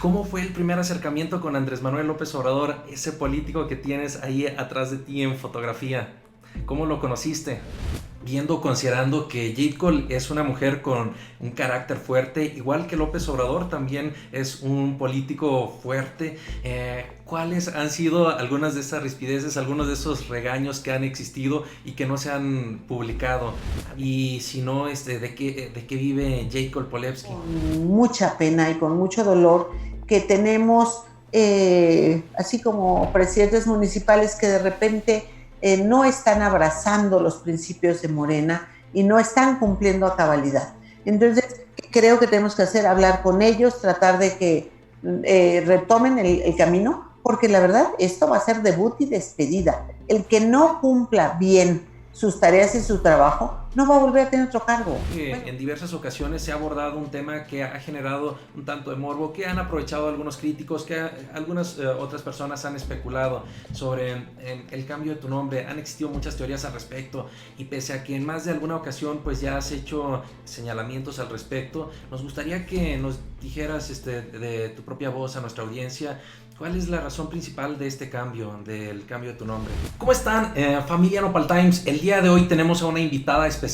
¿Cómo fue el primer acercamiento con Andrés Manuel López Obrador, ese político que tienes ahí atrás de ti en fotografía? ¿Cómo lo conociste? Considerando que Jade Cole es una mujer con un carácter fuerte, igual que López Obrador también es un político fuerte. ¿Cuáles han sido algunas de estas rispideces, algunos de esos regaños que han existido y que no se han publicado? Y si no, ¿de qué vive Jade Cole Polevsky? Con mucha pena y con mucho dolor que tenemos, así como presidentes municipales que de repente no están abrazando los principios de Morena y no están cumpliendo a cabalidad. Entonces, creo que tenemos que hablar con ellos, tratar de que retomen el camino, porque la verdad, esto va a ser debut y despedida. El que no cumpla bien sus tareas y su trabajo, no va a volver a tener otro cargo. En diversas ocasiones se ha abordado un tema que ha generado un tanto de morbo, que han aprovechado algunos críticos, que algunas otras personas han especulado sobre el cambio de tu nombre. Han existido muchas teorías al respecto, y pese a que en más de alguna ocasión pues ya has hecho señalamientos al respecto, nos gustaría que nos dijeras de tu propia voz a nuestra audiencia, ¿cuál es la razón principal de este cambio, del cambio de tu nombre? ¿Cómo están, familia Nopal Times? El día de hoy tenemos a una invitada especial,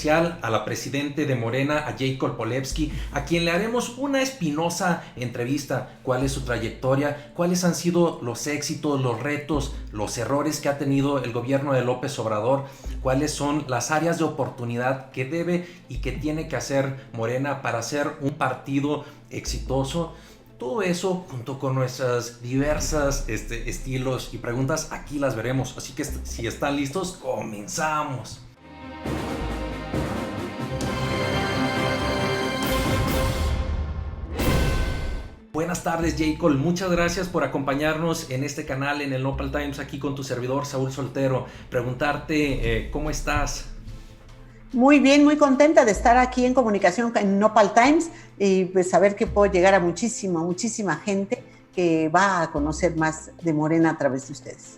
a la presidente de Morena, a Jade Cole Polevsky, a quien le haremos una espinosa entrevista. ¿Cuál es su trayectoria? ¿Cuáles han sido los éxitos, los retos, los errores que ha tenido el gobierno de López Obrador? ¿Cuáles son las áreas de oportunidad que debe y que tiene que hacer Morena para ser un partido exitoso? Todo eso junto con nuestras diversas estilos y preguntas, aquí las veremos. Así que si están listos, comenzamos. Buenas tardes, Jade Cole. Muchas gracias por acompañarnos en este canal, en el Nopal Times, aquí con tu servidor Saúl Soltero. Preguntarte, ¿cómo estás? Muy bien, muy contenta de estar aquí en comunicación en Nopal Times y pues saber que puedo llegar a muchísima gente que va a conocer más de Morena a través de ustedes.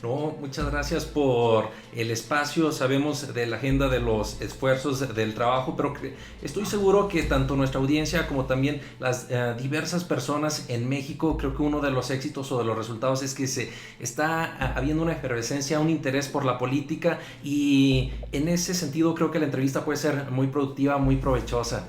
No, muchas gracias por el espacio. Sabemos de la agenda, de los esfuerzos, del trabajo, pero estoy seguro que tanto nuestra audiencia como también las diversas personas en México, creo que uno de los éxitos o de los resultados es que se está habiendo una efervescencia, un interés por la política, y en ese sentido creo que la entrevista puede ser muy productiva, muy provechosa.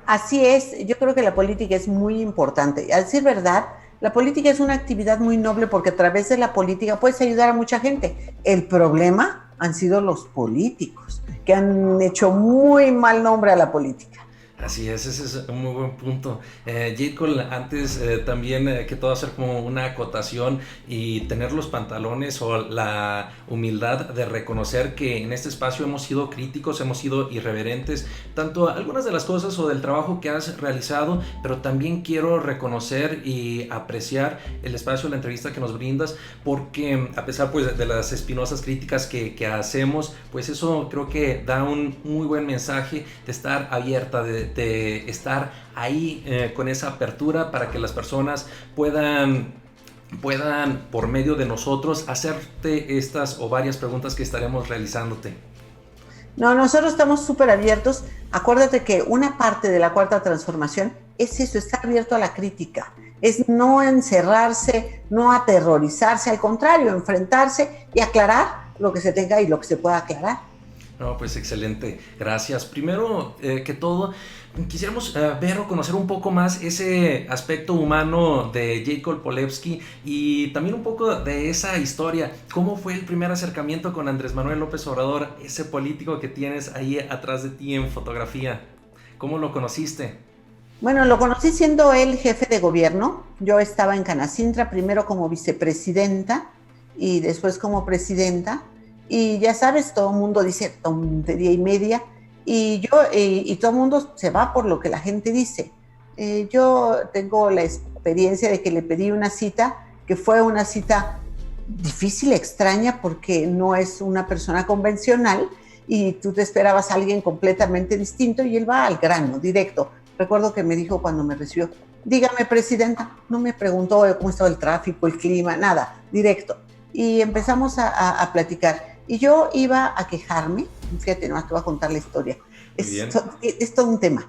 Así es, yo creo que la política es muy importante. A decir verdad, la política es una actividad muy noble porque a través de la política puedes ayudar a mucha gente. El problema han sido los políticos, que han hecho muy mal nombre a la política. Así es, ese es un muy buen punto. Jade Cole, antes también que todo hacer como una acotación y tener los pantalones o la humildad de reconocer que en este espacio hemos sido críticos, hemos sido irreverentes, tanto algunas de las cosas o del trabajo que has realizado, pero también quiero reconocer y apreciar el espacio, la entrevista que nos brindas, porque a pesar pues de las espinosas críticas que hacemos, pues eso creo que da un muy buen mensaje de estar abierta, de estar ahí con esa apertura para que las personas puedan por medio de nosotros hacerte estas o varias preguntas que estaremos realizándote. No, nosotros estamos súper abiertos. Acuérdate que una parte de la cuarta transformación es eso, estar abierto a la crítica. Es no encerrarse, no aterrorizarse, al contrario, enfrentarse y aclarar lo que se tenga y lo que se pueda aclarar. No, pues excelente, gracias. Primero que todo, quisiéramos ver o conocer un poco más ese aspecto humano de Jade Cole Polevsky y también un poco de esa historia. ¿Cómo fue el primer acercamiento con Andrés Manuel López Obrador, ese político que tienes ahí atrás de ti en fotografía? ¿Cómo lo conociste? Bueno, lo conocí siendo él jefe de gobierno. Yo estaba en Canacintra, primero como vicepresidenta y después como presidenta. Y ya sabes, todo el mundo dice tontería y media, y todo el mundo se va por lo que la gente dice. Yo tengo la experiencia de que le pedí una cita, que fue una cita difícil, extraña, porque no es una persona convencional, y tú te esperabas a alguien completamente distinto, y él va al grano, directo. Recuerdo que me dijo cuando me recibió, dígame, presidenta, no me preguntó cómo estaba el tráfico, el clima, nada, directo. Y empezamos a platicar. Y yo iba a quejarme, fíjate, no te voy a contar la historia, es todo un tema.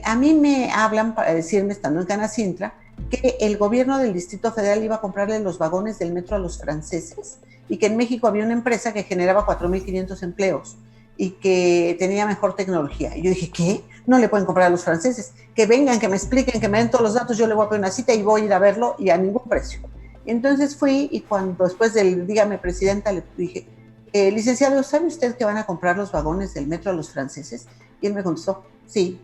A mí me hablan para decirme, estando en Canacintra, que el gobierno del Distrito Federal iba a comprarle los vagones del metro a los franceses y que en México había una empresa que generaba 4.500 empleos y que tenía mejor tecnología. Y yo dije, ¿qué? No le pueden comprar a los franceses. Que vengan, que me expliquen, que me den todos los datos, yo le voy a poner una cita y voy a ir a verlo y a ningún precio. Y entonces fui y cuando después del dígame presidenta le dije, licenciado, ¿sabe usted que van a comprar los vagones del metro a los franceses? Y él me contestó, sí,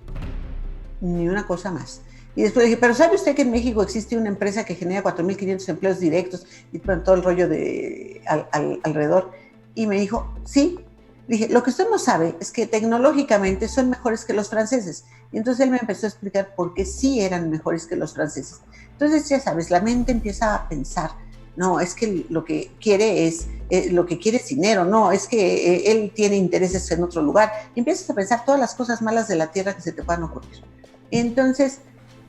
ni una cosa más. Y después dije, pero ¿sabe usted que en México existe una empresa que genera 4.500 empleos directos y todo el rollo alrededor? Y me dijo, sí. Dije, lo que usted no sabe es que tecnológicamente son mejores que los franceses. Y entonces él me empezó a explicar por qué sí eran mejores que los franceses. Entonces, ya sabes, la mente empieza a pensar, no, es que lo que quiere es dinero, no, es que él tiene intereses en otro lugar. Y empiezas a pensar todas las cosas malas de la tierra que se te puedan ocurrir. Entonces,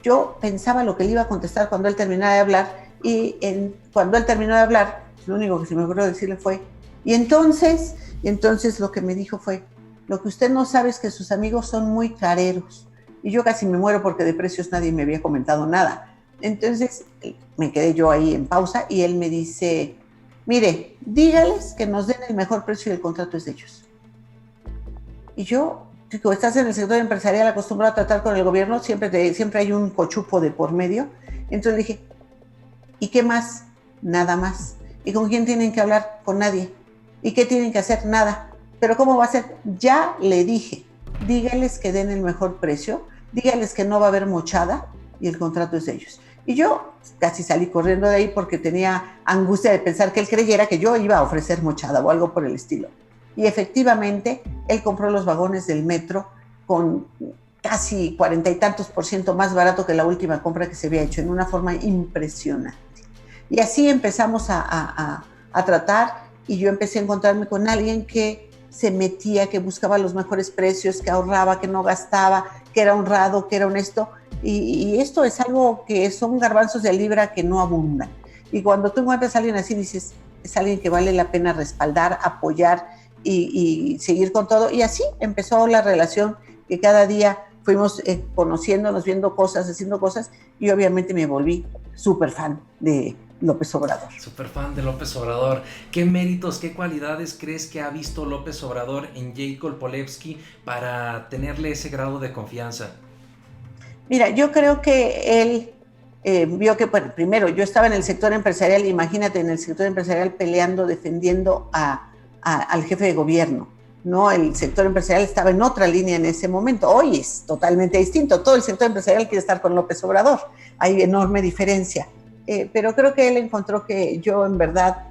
yo pensaba lo que le iba a contestar cuando él terminara de hablar y cuando él terminó de hablar, lo único que se me ocurrió decirle fue, y entonces lo que me dijo fue, lo que usted no sabe es que sus amigos son muy careros. Y yo casi me muero porque de precios nadie me había comentado nada. Entonces me quedé yo ahí en pausa y él me dice, mire, dígales que nos den el mejor precio y el contrato es de ellos. Y yo, digo, estás en el sector empresarial acostumbrado a tratar con el gobierno, siempre hay un cochupo de por medio. Entonces dije, ¿y qué más? Nada más. ¿Y con quién tienen que hablar? Con nadie. ¿Y qué tienen que hacer? Nada. ¿Pero cómo va a ser? Ya le dije, dígales que den el mejor precio, dígales que no va a haber mochada y el contrato es de ellos. Y yo casi salí corriendo de ahí porque tenía angustia de pensar que él creyera que yo iba a ofrecer mochada o algo por el estilo. Y efectivamente, él compró los vagones del metro con casi 40 y tantos % más barato que la última compra que se había hecho, en una forma impresionante. Y así empezamos a tratar y yo empecé a encontrarme con alguien que se metía, que buscaba los mejores precios, que ahorraba, que no gastaba, que era honrado, que era honesto. Y esto es algo que son garbanzos de libra que no abundan. Y cuando tú encuentras a alguien así, dices, es alguien que vale la pena respaldar, apoyar y seguir con todo. Y así empezó la relación que cada día fuimos conociéndonos, viendo cosas, haciendo cosas, y obviamente me volví súper fan de López Obrador. Súper fan de López Obrador. ¿Qué méritos, qué cualidades crees que ha visto López Obrador en Jacob Polevsky para tenerle ese grado de confianza? Mira, yo creo que él vio que, bueno, primero, yo estaba en el sector empresarial, imagínate, en el sector empresarial peleando, defendiendo al jefe de gobierno, ¿no? El sector empresarial estaba en otra línea en ese momento. Hoy es totalmente distinto. Todo el sector empresarial quiere estar con López Obrador. Hay enorme diferencia. Pero creo que él encontró que yo, en verdad,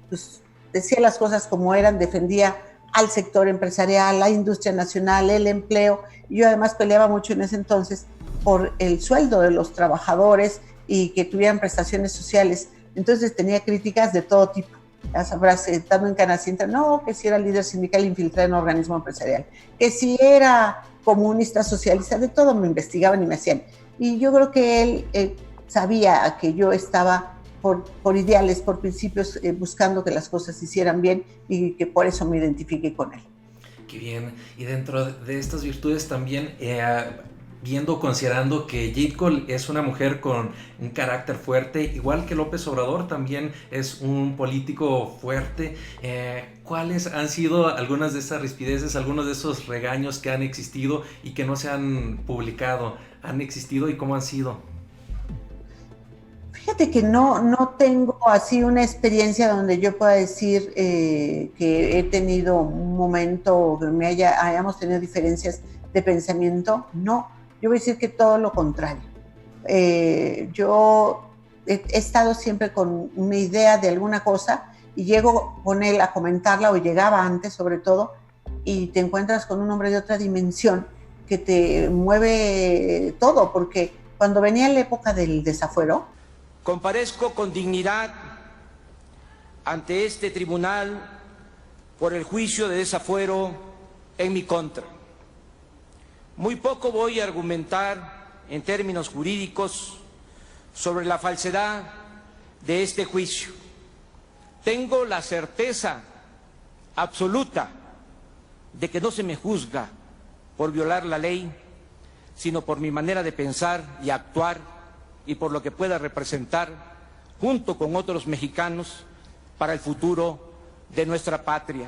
pues, decía las cosas como eran, defendía al sector empresarial, la industria nacional, el empleo. Yo además peleaba mucho en ese entonces por el sueldo de los trabajadores y que tuvieran prestaciones sociales. Entonces tenía críticas de todo tipo. Ya sabrás, estando en Canacintra, no, que si era líder sindical infiltrado en un organismo empresarial, que si era comunista, socialista, de todo me investigaban y me hacían. Y yo creo que él sabía que yo estaba por ideales, por principios, buscando que las cosas se hicieran bien y que por eso me identifiqué con él. Qué bien. Y dentro de estas virtudes también, considerando que Jade Cole es una mujer con un carácter fuerte, igual que López Obrador también es un político fuerte, ¿cuáles han sido algunas de estas rispideces, algunos de esos regaños que han existido y que no se han publicado? ¿Han existido y cómo han sido? Fíjate que no tengo así una experiencia donde yo pueda decir que he tenido un momento que hayamos tenido diferencias de pensamiento. No, yo voy a decir que todo lo contrario. Yo he estado siempre con una idea de alguna cosa y llego con él a comentarla, o llegaba antes sobre todo, y te encuentras con un hombre de otra dimensión que te mueve todo, porque cuando venía la época del desafuero, comparezco con dignidad ante este tribunal por el juicio de desafuero en mi contra. Muy poco voy a argumentar en términos jurídicos sobre la falsedad de este juicio. Tengo la certeza absoluta de que no se me juzga por violar la ley, sino por mi manera de pensar y actuar y por lo que pueda representar, junto con otros mexicanos, para el futuro de nuestra patria.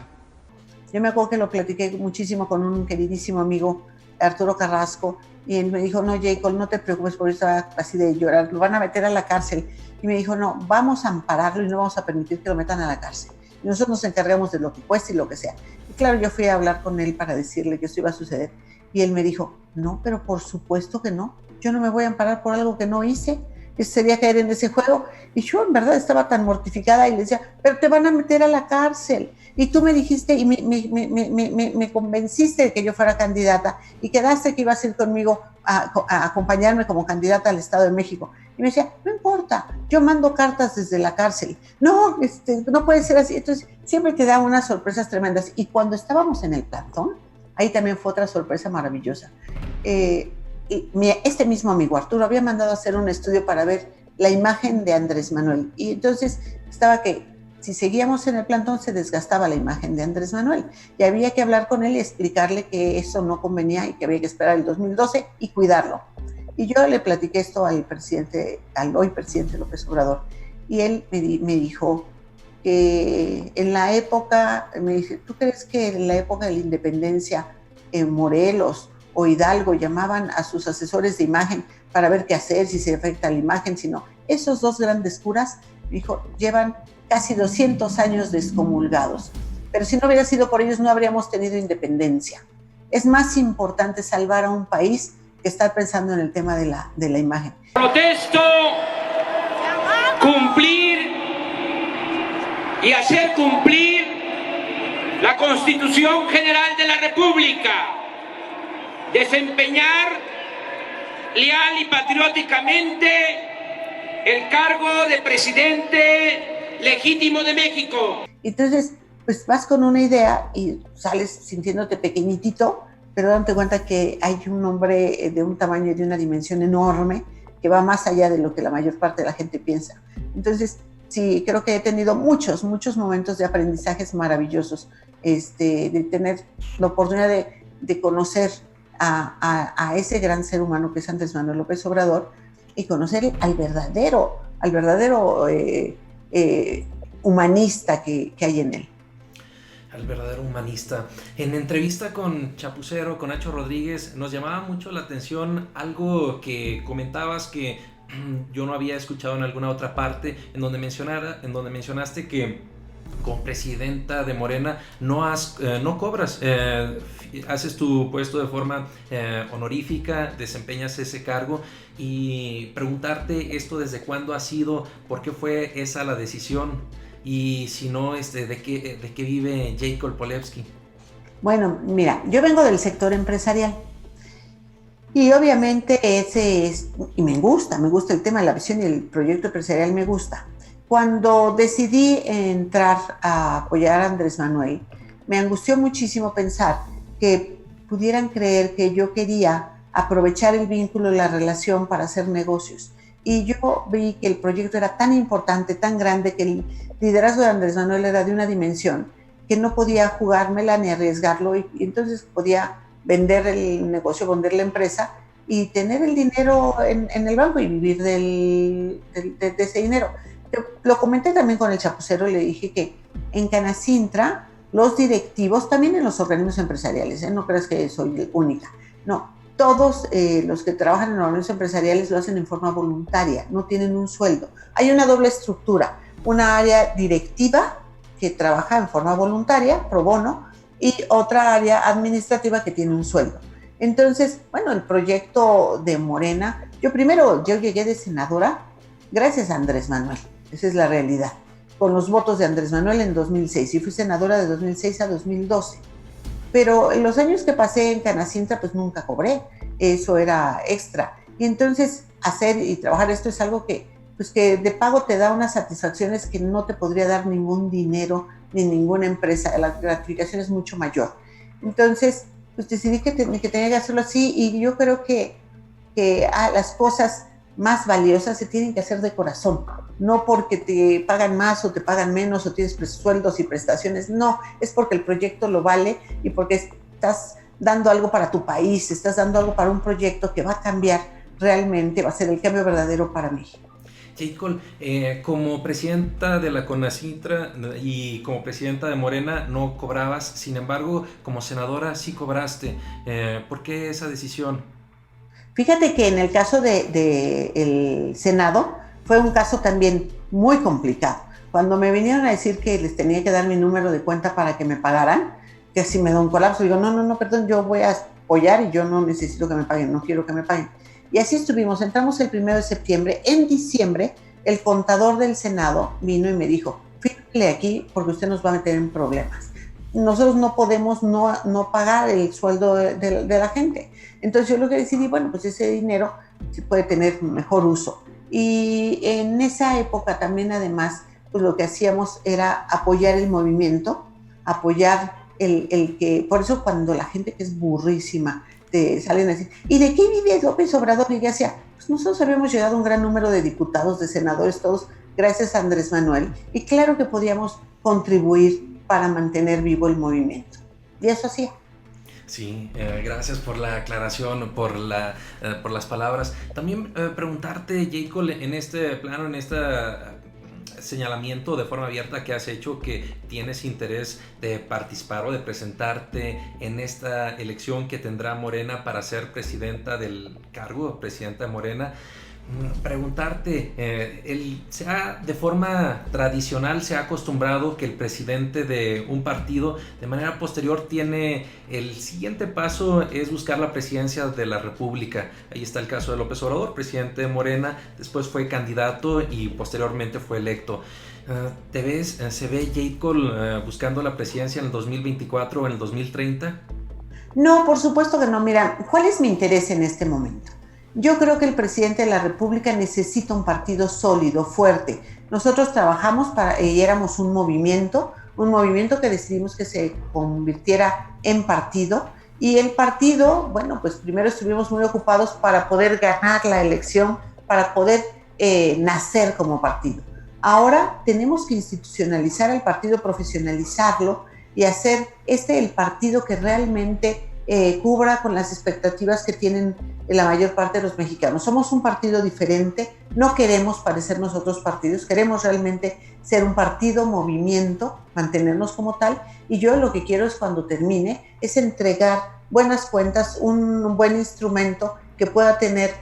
Yo me acuerdo que lo platiqué muchísimo con un queridísimo amigo, Arturo Carrasco, y él me dijo, no, Jacob, no te preocupes, por eso así de llorar, lo van a meter a la cárcel. Y me dijo, no, vamos a ampararlo y no vamos a permitir que lo metan a la cárcel. Y nosotros nos encargamos de lo que cueste y lo que sea. Y claro, yo fui a hablar con él para decirle que eso iba a suceder. Y él me dijo, no, pero por supuesto que no. Yo no me voy a amparar por algo que no hice. Eso sería caer en ese juego. Y yo en verdad estaba tan mortificada y le decía, pero te van a meter a la cárcel. Y tú me dijiste y me convenciste de que yo fuera candidata y quedaste que ibas a ir conmigo a acompañarme como candidata al Estado de México. Y me decía, no importa, yo mando cartas desde la cárcel. No, no puede ser así. Entonces siempre te da unas sorpresas tremendas. Y cuando estábamos en el plantón, ahí también fue otra sorpresa maravillosa. Este mismo amigo Arturo había mandado a hacer un estudio para ver la imagen de Andrés Manuel. Y entonces estaba que si seguíamos en el plantón se desgastaba la imagen de Andrés Manuel. Y había que hablar con él y explicarle que eso no convenía y que había que esperar el 2012 y cuidarlo. Y yo le platiqué esto al hoy presidente López Obrador. Y él me dijo que en la época, me dice, ¿tú crees que en la época de la independencia en Morelos o Hidalgo llamaban a sus asesores de imagen para ver qué hacer, si se afecta la imagen, si no? Esos dos grandes curas, dijo, llevan casi 200 años descomulgados, pero si no hubiera sido por ellos no habríamos tenido independencia. Es más importante salvar a un país que estar pensando en el tema de la imagen. Protesto cumplir y hacer cumplir la Constitución General de la República, desempeñar leal y patrióticamente el cargo de presidente legítimo de México. Entonces, pues vas con una idea y sales sintiéndote pequeñitito, pero dándote cuenta que hay un hombre de un tamaño y de una dimensión enorme que va más allá de lo que la mayor parte de la gente piensa. Entonces, sí, creo que he tenido muchos momentos de aprendizajes maravillosos, de tener la oportunidad de conocer a ese gran ser humano que es Andrés Manuel López Obrador y conocer al verdadero humanista que hay en él. Al verdadero humanista. En entrevista con Chapucero, con Nacho Rodríguez, nos llamaba mucho la atención algo que comentabas que yo no había escuchado en alguna otra parte, en donde mencionaste que como presidenta de Morena no cobras, haces tu puesto de forma honorífica, desempeñas ese cargo, y preguntarte esto desde cuándo ha sido, por qué fue esa la decisión, y si no, de qué vive Jacob Polewski. Bueno, mira, yo vengo del sector empresarial y obviamente y me gusta el tema de la visión y el proyecto empresarial me gusta. Cuando decidí entrar a apoyar a Andrés Manuel, me angustió muchísimo pensar que pudieran creer que yo quería aprovechar el vínculo y la relación para hacer negocios. Y yo vi que el proyecto era tan importante, tan grande, que el liderazgo de Andrés Manuel era de una dimensión que no podía jugármela ni arriesgarlo, y entonces podía vender el negocio, vender la empresa y tener el dinero en el banco y vivir de ese dinero. Lo comenté también con el Chapucero, le dije que en Canacintra los directivos, también en los organismos empresariales, no creas que soy única, no, todos los que trabajan en organismos empresariales lo hacen en forma voluntaria, no tienen un sueldo. Hay una doble estructura, una área directiva que trabaja en forma voluntaria, pro bono, y otra área administrativa que tiene un sueldo. Entonces, bueno, el proyecto de Morena, yo llegué de senadora gracias a Andrés Manuel, esa es la realidad, con los votos de Andrés Manuel en 2006, y fui senadora de 2006 a 2012. Pero en los años que pasé en Canacintra, pues nunca cobré, eso era extra. Y entonces hacer y trabajar esto es algo que de pago te da unas satisfacciones que no te podría dar ningún dinero ni ninguna empresa, la gratificación es mucho mayor. Entonces, pues decidí que tenía que hacerlo así, y yo creo que las cosas más valiosas se tienen que hacer de corazón, no porque te pagan más o te pagan menos o tienes sueldos y prestaciones, no, es porque el proyecto lo vale y porque estás dando algo para tu país, estás dando algo para un proyecto que va a cambiar realmente, va a ser el cambio verdadero para México. Jacob, como presidenta de la CONACYTRA y como presidenta de Morena no cobrabas, sin embargo, como senadora sí cobraste. ¿Por qué esa decisión? Fíjate que en el caso del Senado fue un caso también muy complicado. Cuando me vinieron a decir que les tenía que dar mi número de cuenta para que me pagaran, que así me da un colapso, digo, no, perdón, yo voy a apoyar y yo no necesito que me paguen, no quiero que me paguen. Y así estuvimos, entramos el 1 de septiembre, en diciembre el contador del Senado vino y me dijo, fíjale aquí porque usted nos va a meter en problemas. Nosotros no podemos no pagar el sueldo de la gente. Entonces yo lo que decidí, bueno, pues ese dinero se puede tener mejor uso. Y en esa época también además, pues lo que hacíamos era apoyar el movimiento, apoyar el que, por eso cuando la gente que es burrísima, te salen a decir, ¿y de qué vive López Obrador? Y ya decía, pues nosotros habíamos llegado a un gran número de diputados, de senadores, todos gracias a Andrés Manuel, y claro que podíamos contribuir para mantener vivo el movimiento. Y eso hacía. Sí, gracias por la aclaración, por las palabras. También preguntarte, Jacob, en este plano, en este señalamiento de forma abierta que has hecho que tienes interés de participar o de presentarte en esta elección que tendrá Morena para ser presidenta del cargo, presidenta de Morena. Preguntarte, de forma tradicional se ha acostumbrado que el presidente de un partido de manera posterior tiene el siguiente paso es buscar la presidencia de la República. Ahí está el caso de López Obrador, presidente de Morena, después fue candidato y posteriormente fue electo. ¿Se ve Jacob buscando la presidencia en el 2024 o en el 2030? No, por supuesto que no. Mira, ¿cuál es mi interés en este momento? Yo creo que el presidente de la República necesita un partido sólido, fuerte. Nosotros trabajamos y éramos un movimiento que decidimos que se convirtiera en partido. Y el partido, bueno, pues primero estuvimos muy ocupados para poder ganar la elección, para poder nacer como partido. Ahora tenemos que institucionalizar el partido, profesionalizarlo y hacer el partido que realmente cubra con las expectativas que tienen la mayor parte de los mexicanos. Somos un partido diferente, no queremos parecernos a otros partidos, queremos realmente ser un partido, movimiento, mantenernos como tal, y yo lo que quiero es cuando termine, es entregar buenas cuentas, un buen instrumento que pueda tener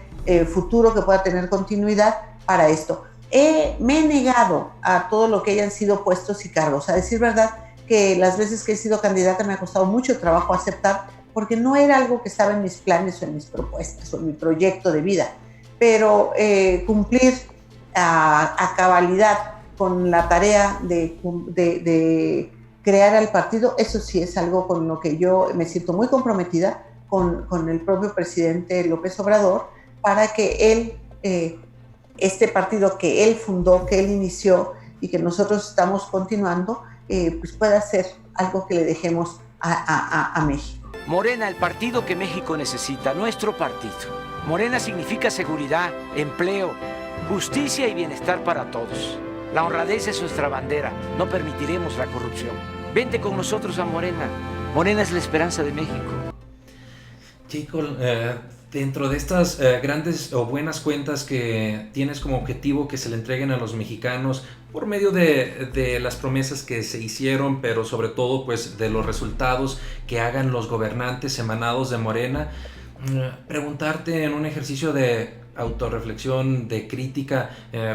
futuro, que pueda tener continuidad para esto. Me he negado a todo lo que hayan sido puestos y cargos, a decir verdad que las veces que he sido candidata me ha costado mucho trabajo aceptar porque no era algo que estaba en mis planes o en mis propuestas o en mi proyecto de vida, pero cumplir a cabalidad con la tarea de crear al partido, eso sí es algo con lo que yo me siento muy comprometida con el propio presidente López Obrador para que él, este partido que él fundó, que él inició y que nosotros estamos continuando, pues pueda ser algo que le dejemos a México. Morena, el partido que México necesita, nuestro partido. Morena significa seguridad, empleo, justicia y bienestar para todos. La honradez es nuestra bandera, no permitiremos la corrupción. Vente con nosotros a Morena. Morena es la esperanza de México. Jacob, dentro de estas grandes o buenas cuentas que tienes como objetivo que se le entreguen a los mexicanos por medio de las promesas que se hicieron, pero sobre todo pues de los resultados que hagan los gobernantes emanados de Morena, preguntarte en un ejercicio de autorreflexión, de crítica,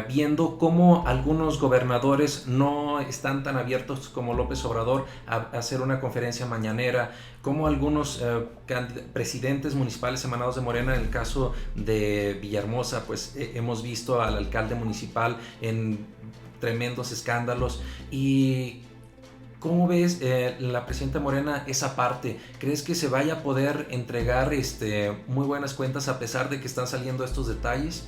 viendo cómo algunos gobernadores no están tan abiertos como López Obrador a hacer una conferencia mañanera, como algunos presidentes municipales emanados de Morena, en el caso de Villahermosa, pues hemos visto al alcalde municipal en tremendos escándalos. Y ¿cómo ves la presidenta Morena esa parte? ¿Crees que se vaya a poder entregar muy buenas cuentas a pesar de que están saliendo estos detalles?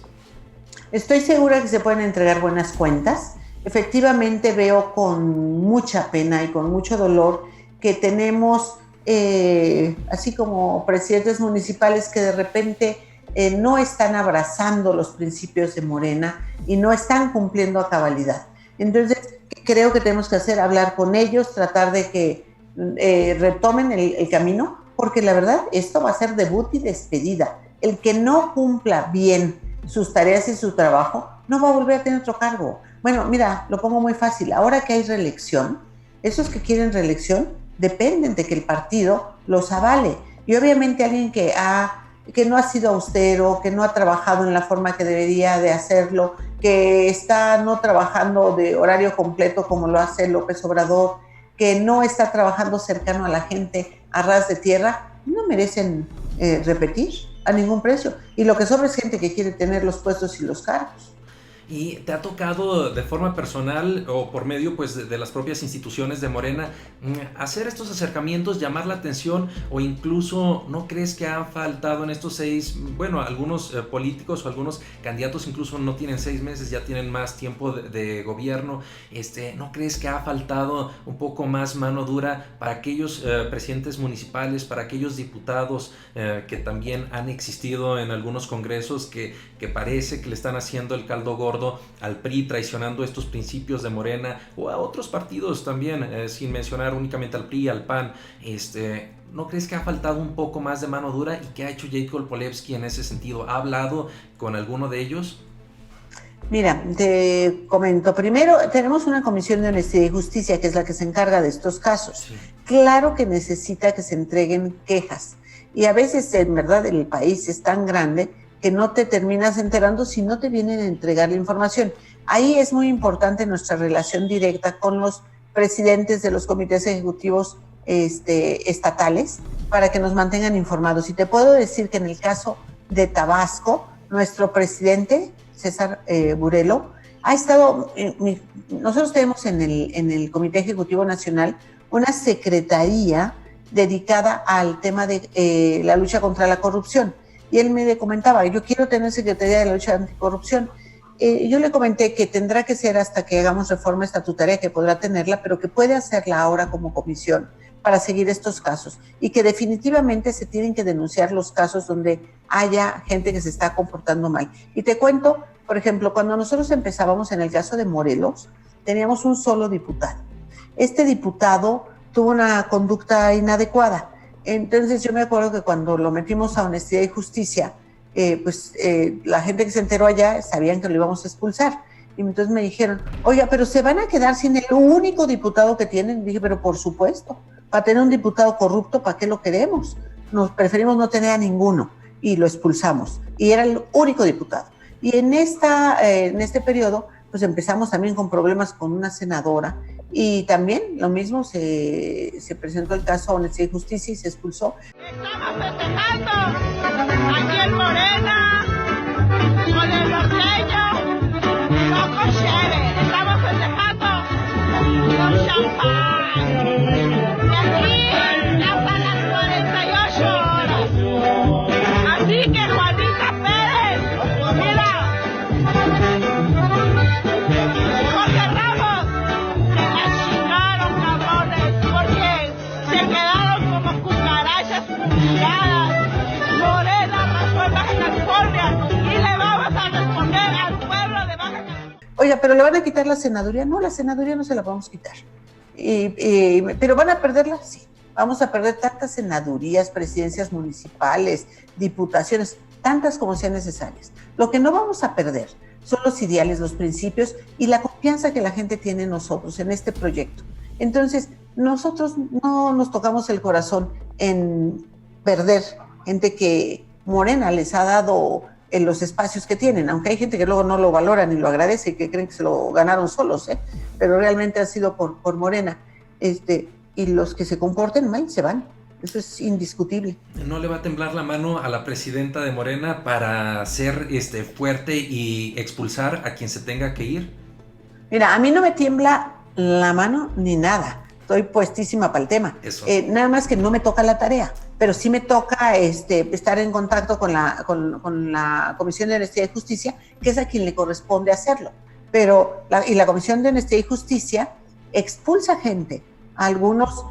Estoy segura que se pueden entregar buenas cuentas. Efectivamente veo con mucha pena y con mucho dolor que tenemos, así como presidentes municipales que de repente no están abrazando los principios de Morena y no están cumpliendo a cabalidad. Entonces, creo que tenemos que hablar con ellos, tratar de que retomen el camino, porque la verdad esto va a ser debut y despedida. El que no cumpla bien sus tareas y su trabajo no va a volver a tener otro cargo. Bueno, mira, lo pongo muy fácil. Ahora que hay reelección, esos que quieren reelección dependen de que el partido los avale. Y obviamente alguien que no ha sido austero, que no ha trabajado en la forma que debería de hacerlo, que está no trabajando de horario completo como lo hace López Obrador, que no está trabajando cercano a la gente a ras de tierra, no merecen repetir a ningún precio. Y lo que sobra es gente que quiere tener los puestos y los cargos. ¿Y te ha tocado de forma personal o por medio pues de las propias instituciones de Morena hacer estos acercamientos, llamar la atención, o incluso no crees que han faltado en estos algunos políticos o algunos candidatos incluso no tienen 6 meses, ya tienen más tiempo de gobierno, ¿no crees que ha faltado un poco más mano dura para aquellos presidentes municipales, para aquellos diputados que también han existido en algunos congresos que parece que le están haciendo el caldo gordo al PRI, traicionando estos principios de Morena, o a otros partidos también, sin mencionar únicamente al PRI, al PAN? ¿No crees que ha faltado un poco más de mano dura? ¿Y qué ha hecho Jacob Polevsky en ese sentido? ¿Ha hablado con alguno de ellos? Mira, te comento. Primero, tenemos una comisión de honestidad y justicia, que es la que se encarga de estos casos. Sí. Claro que necesita que se entreguen quejas. Y a veces, en verdad, el país es tan grande que no te terminas enterando si no te vienen a entregar la información. Ahí es muy importante nuestra relación directa con los presidentes de los comités ejecutivos estatales para que nos mantengan informados. Y te puedo decir que en el caso de Tabasco, nuestro presidente, César Burelo, ha estado, nosotros tenemos en el Comité Ejecutivo Nacional una secretaría dedicada al tema de la lucha contra la corrupción. Y él me comentaba, yo quiero tener Secretaría de la Lucha Anticorrupción. Yo le comenté que tendrá que ser hasta que hagamos reforma estatutaria, que podrá tenerla, pero que puede hacerla ahora como comisión para seguir estos casos. Y que definitivamente se tienen que denunciar los casos donde haya gente que se está comportando mal. Y te cuento, por ejemplo, cuando nosotros empezábamos en el caso de Morelos, teníamos un solo diputado. Este diputado tuvo una conducta inadecuada. Entonces yo me acuerdo que cuando lo metimos a Honestidad y Justicia, la gente que se enteró allá sabían que lo íbamos a expulsar. Y entonces me dijeron, oiga, pero se van a quedar sin el único diputado que tienen. Y dije, pero por supuesto, para tener un diputado corrupto, ¿para qué lo queremos? Nos preferimos no tener a ninguno. Y lo expulsamos. Y era el único diputado. Y en este periodo, pues empezamos también con problemas con una senadora. Y también lo mismo, se presentó el caso a Honestidad y Justicia y se expulsó. Estamos festejando aquí en Morena, con el norteño, poco chévere. Estamos festejando con champán. Y aquí hasta las 48 horas. Así que Juanita Pérez, mira. Oiga, pero ¿le van a quitar la senaduría? No, la senaduría no se la vamos a quitar. ¿Pero van a perderla? Sí. Vamos a perder tantas senadurías, presidencias municipales, diputaciones, tantas como sean necesarias. Lo que no vamos a perder son los ideales, los principios y la confianza que la gente tiene en nosotros, en este proyecto. Entonces, nosotros no nos tocamos el corazón en perder gente que Morena les ha dado en los espacios que tienen, aunque hay gente que luego no lo valora ni lo agradece y que creen que se lo ganaron solos, pero realmente ha sido por Morena, y los que se comporten mal se van, eso es indiscutible. ¿No le va a temblar la mano a la presidenta de Morena para ser fuerte y expulsar a quien se tenga que ir? Mira, a mí no me tiembla la mano ni nada, estoy puestísima para el tema. Nada más que no me toca la tarea, pero sí me toca estar en contacto con la Comisión de Honestidad y Justicia, que es a quien le corresponde hacerlo. Pero la Comisión de Honestidad y Justicia expulsa gente, a algunos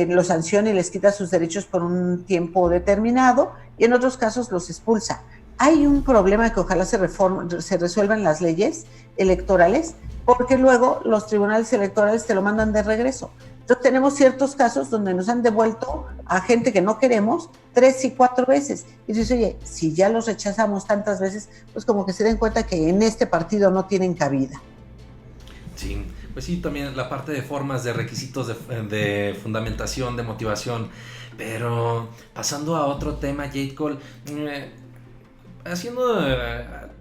los sanciona y les quita sus derechos por un tiempo determinado, y en otros casos los expulsa. Hay un problema que ojalá se resuelvan las leyes electorales, porque luego los tribunales electorales te lo mandan de regreso. Entonces tenemos ciertos casos donde nos han devuelto a gente que no queremos 3 y 4 veces. Y dices, oye, si ya los rechazamos tantas veces, pues como que se den cuenta que en este partido no tienen cabida. Sí, pues sí, también la parte de formas, de requisitos de fundamentación, de motivación. Pero pasando a otro tema, Jade Cole, haciendo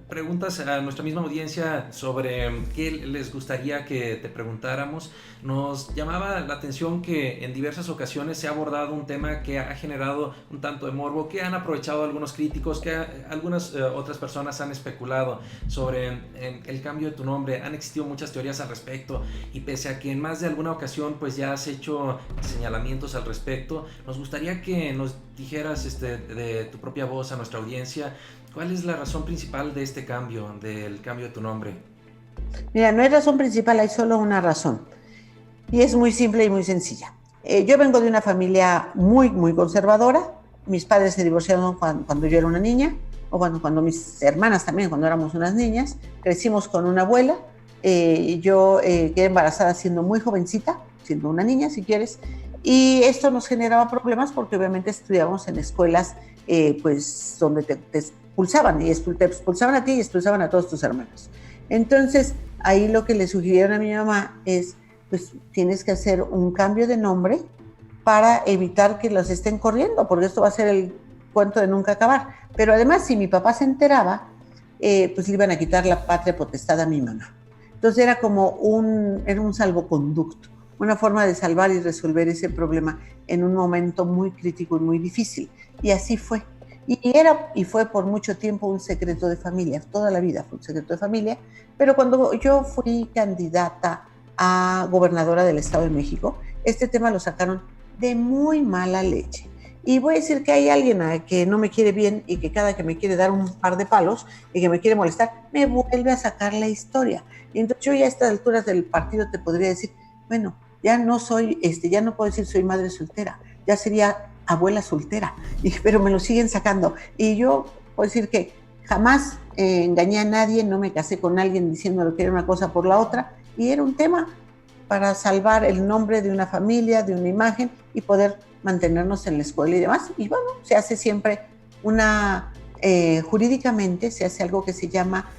preguntas a nuestra misma audiencia sobre qué les gustaría que te preguntáramos, nos llamaba la atención que en diversas ocasiones se ha abordado un tema que ha generado un tanto de morbo, que han aprovechado algunos críticos, que algunas otras personas han especulado sobre el cambio de tu nombre. Han existido muchas teorías al respecto, y pese a que en más de alguna ocasión pues ya has hecho señalamientos al respecto, nos gustaría que nos dijeras de tu propia voz a nuestra audiencia, ¿cuál es la razón principal de este cambio, del cambio de tu nombre? Mira, no hay razón principal, hay solo una razón. Y es muy simple y muy sencilla. Yo vengo de una familia muy, muy conservadora. Mis padres se divorciaron cuando yo era una niña, o bueno, cuando mis hermanas también, cuando éramos unas niñas. Crecimos con una abuela. Yo quedé embarazada siendo muy jovencita, siendo una niña, si quieres. Y esto nos generaba problemas porque obviamente estudiábamos en escuelas pues donde te expulsaban, y te expulsaban a ti y expulsaban a todos tus hermanos. Entonces, ahí lo que le sugirieron a mi mamá es, pues tienes que hacer un cambio de nombre para evitar que los estén corriendo, porque esto va a ser el cuento de nunca acabar. Pero además, si mi papá se enteraba, pues le iban a quitar la patria potestad a mi mamá. Entonces era como un salvoconducto, una forma de salvar y resolver ese problema en un momento muy crítico y muy difícil. Y así fue. Y fue por mucho tiempo un secreto de familia, toda la vida fue un secreto de familia, pero cuando yo fui candidata a gobernadora del Estado de México, este tema lo sacaron de muy mala leche. Y voy a decir que hay alguien que no me quiere bien y que cada que me quiere dar un par de palos y que me quiere molestar, me vuelve a sacar la historia. Y entonces yo ya a estas alturas del partido te podría decir, bueno, ya no puedo decir soy madre soltera, ya sería abuela soltera, pero me lo siguen sacando. Y yo puedo decir que jamás engañé a nadie, no me casé con alguien diciéndole que era una cosa por la otra, y era un tema para salvar el nombre de una familia, de una imagen, y poder mantenernos en la escuela y demás. Y bueno, se hace siempre jurídicamente se hace algo que se llama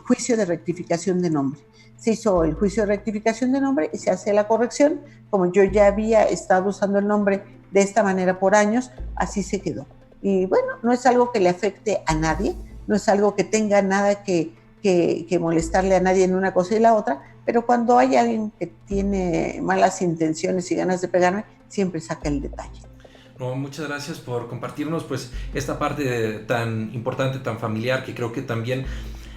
juicio de rectificación de nombre. Se hizo el juicio de rectificación de nombre y se hace la corrección. Como yo ya había estado usando el nombre de esta manera por años, así se quedó. Y bueno, no es algo que le afecte a nadie, no es algo que tenga nada que molestarle a nadie en una cosa y la otra, pero cuando hay alguien que tiene malas intenciones y ganas de pegarme, siempre saca el detalle. No, muchas gracias por compartirnos pues esta parte tan importante, tan familiar, que creo que también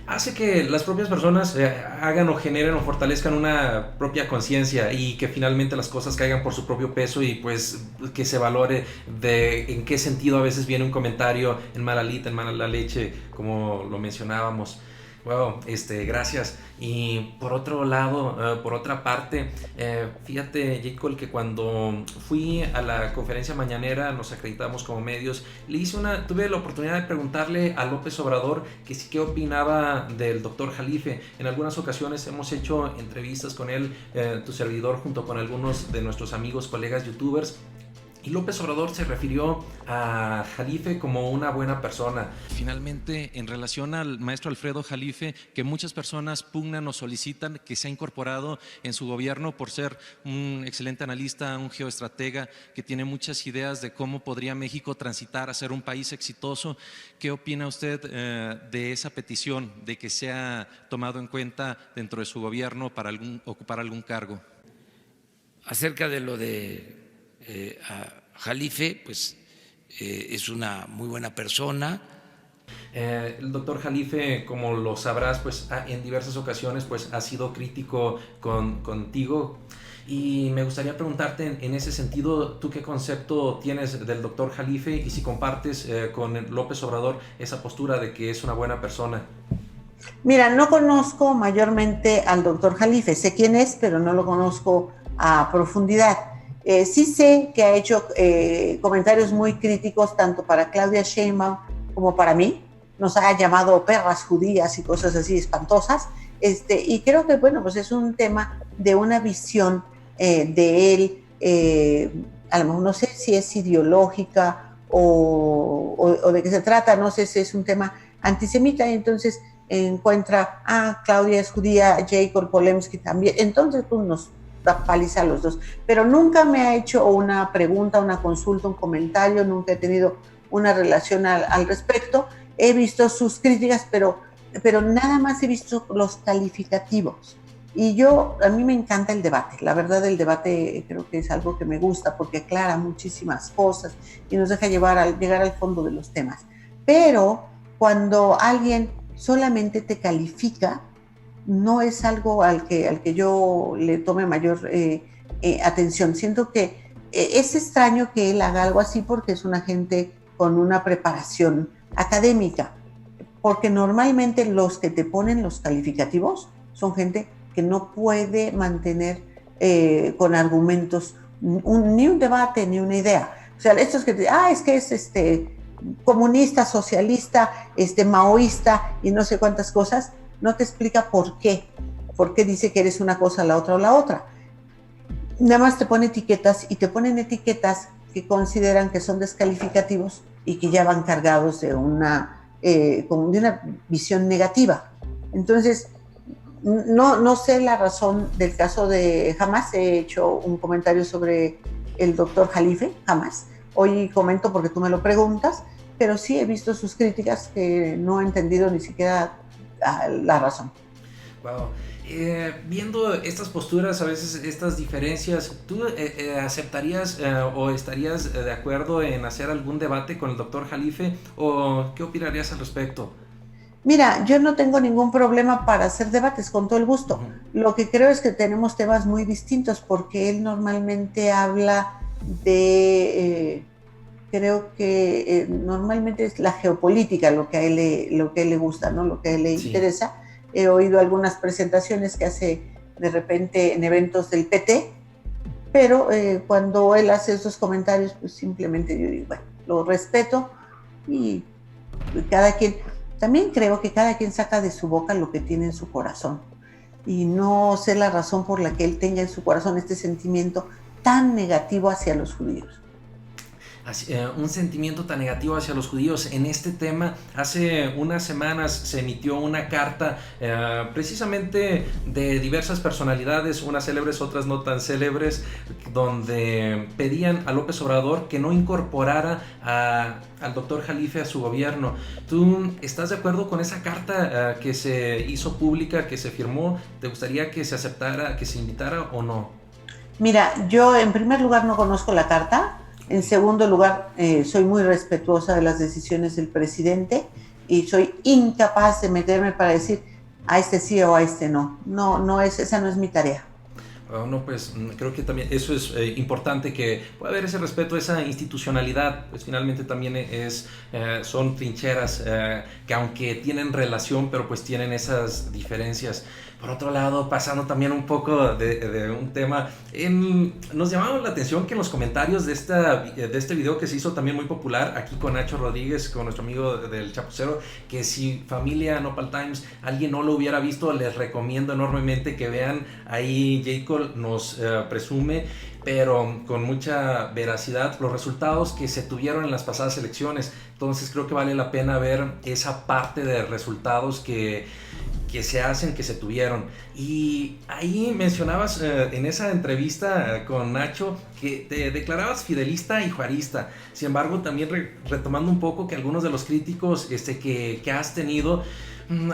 hace que las propias personas hagan o generen o fortalezcan una propia conciencia, y que finalmente las cosas caigan por su propio peso, y pues que se valore de en qué sentido a veces viene un comentario en mala lita, en mala leche, como lo mencionábamos. Wow, gracias. Y por otro lado, por otra parte, fíjate, Jade Cole, que cuando fui a la conferencia mañanera, nos acreditamos como medios, tuve la oportunidad de preguntarle a López Obrador que sí, qué opinaba del doctor Jalife. En algunas ocasiones hemos hecho entrevistas con él, tu servidor, junto con algunos de nuestros amigos, colegas youtubers. Y López Obrador se refirió a Jalife como una buena persona. Finalmente, en relación al maestro Alfredo Jalife, que muchas personas pugnan o solicitan que sea incorporado en su gobierno por ser un excelente analista, un geoestratega que tiene muchas ideas de cómo podría México transitar a ser un país exitoso. ¿Qué opina usted de esa petición de que sea tomado en cuenta dentro de su gobierno para ocupar algún cargo? Acerca de lo de Jalife, pues es una muy buena persona. El doctor Jalife, como lo sabrás, pues en diversas ocasiones pues ha sido crítico contigo, y me gustaría preguntarte en ese sentido, ¿tú qué concepto tienes del doctor Jalife, y si compartes con López Obrador esa postura de que es una buena persona? Mira, no conozco mayormente al doctor Jalife, sé quién es, pero no lo conozco a profundidad. Sí sé que ha hecho comentarios muy críticos tanto para Claudia Sheinbaum como para mí. Nos ha llamado perras judías y cosas así espantosas. Y creo que, bueno, pues es un tema de una visión de él, a lo mejor no sé si es ideológica o de qué se trata, no sé si es un tema antisemita, y entonces encuentra, Claudia es judía, Jacob Polemski también, entonces pues nos da paliza a los dos, pero nunca me ha hecho una pregunta, una consulta, un comentario, nunca he tenido una relación al respecto. He visto sus críticas, pero nada más he visto los calificativos. Y a mí me encanta el debate. La verdad, el debate creo que es algo que me gusta porque aclara muchísimas cosas y nos deja llegar al fondo de los temas. Pero cuando alguien solamente te califica, no es algo al que yo le tome mayor atención. Siento que es extraño que él haga algo así porque es una gente con una preparación académica, porque normalmente los que te ponen los calificativos son gente que no puede mantener con argumentos ni un debate ni una idea. O sea, estos que te dicen, es que es comunista, socialista, maoísta y no sé cuántas cosas, no te explica por qué dice que eres una cosa, la otra o la otra. Nada más te pone etiquetas y te ponen etiquetas que consideran que son descalificativos y que ya van cargados de una visión negativa. Entonces, no sé la razón del caso de, jamás he hecho un comentario sobre el doctor Jalife, jamás. Hoy comento porque tú me lo preguntas, pero sí he visto sus críticas que no he entendido ni siquiera la razón. Wow. Viendo estas posturas, a veces estas diferencias, ¿tú aceptarías o estarías de acuerdo en hacer algún debate con el doctor Jalife o qué opinarías al respecto? Mira, yo no tengo ningún problema para hacer debates, con todo el gusto. Lo que creo es que tenemos temas muy distintos porque él normalmente habla de, creo que normalmente es la geopolítica lo que a él le gusta, ¿no? Lo que a él le interesa. He oído algunas presentaciones que hace de repente en eventos del PT, pero cuando él hace esos comentarios, pues simplemente yo digo, bueno, lo respeto y cada quien, también creo que cada quien saca de su boca lo que tiene en su corazón y no sé la razón por la que él tenga en su corazón este sentimiento tan negativo hacia los judíos. Un sentimiento tan negativo hacia los judíos. En este tema, hace unas semanas se emitió una carta precisamente de diversas personalidades, unas célebres, otras no tan célebres, donde pedían a López Obrador que no incorporara al doctor Jalife a su gobierno. ¿Tú estás de acuerdo con esa carta que se hizo pública, que se firmó? ¿Te gustaría que se aceptara, que se invitara o no? Mira, yo en primer lugar no conozco la carta. En segundo lugar, soy muy respetuosa de las decisiones del presidente y soy incapaz de meterme para decir a este sí o a este no. Esa no es mi tarea. Bueno, pues creo que también eso es importante, que pueda haber ese respeto, esa institucionalidad, pues finalmente también son trincheras que aunque tienen relación, pero pues tienen esas diferencias. Por otro lado, pasando también un poco de un tema, nos llamaba la atención que en los comentarios de este video que se hizo también muy popular aquí con Nacho Rodríguez, con nuestro amigo del Chapucero, que si familia Nopal Times, alguien no lo hubiera visto, les recomiendo enormemente que vean. Ahí Jacob nos presume, pero con mucha veracidad, los resultados que se tuvieron en las pasadas elecciones. Entonces creo que vale la pena ver esa parte de resultados que se hacen, que se tuvieron. Y ahí mencionabas en esa entrevista con Nacho que te declarabas fidelista y juarista. Sin embargo, también retomando un poco que algunos de los críticos que has tenido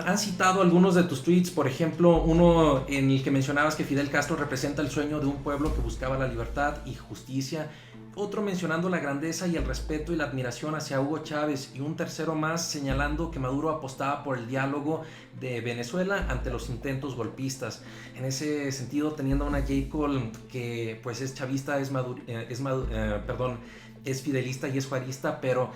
han citado algunos de tus tweets, por ejemplo, uno en el que mencionabas que Fidel Castro representa el sueño de un pueblo que buscaba la libertad y justicia, otro mencionando la grandeza y el respeto y la admiración hacia Hugo Chávez, y un tercero más señalando que Maduro apostaba por el diálogo de Venezuela ante los intentos golpistas. En ese sentido, teniendo a una Jacob que pues es chavista, es fidelista y es juarista, pero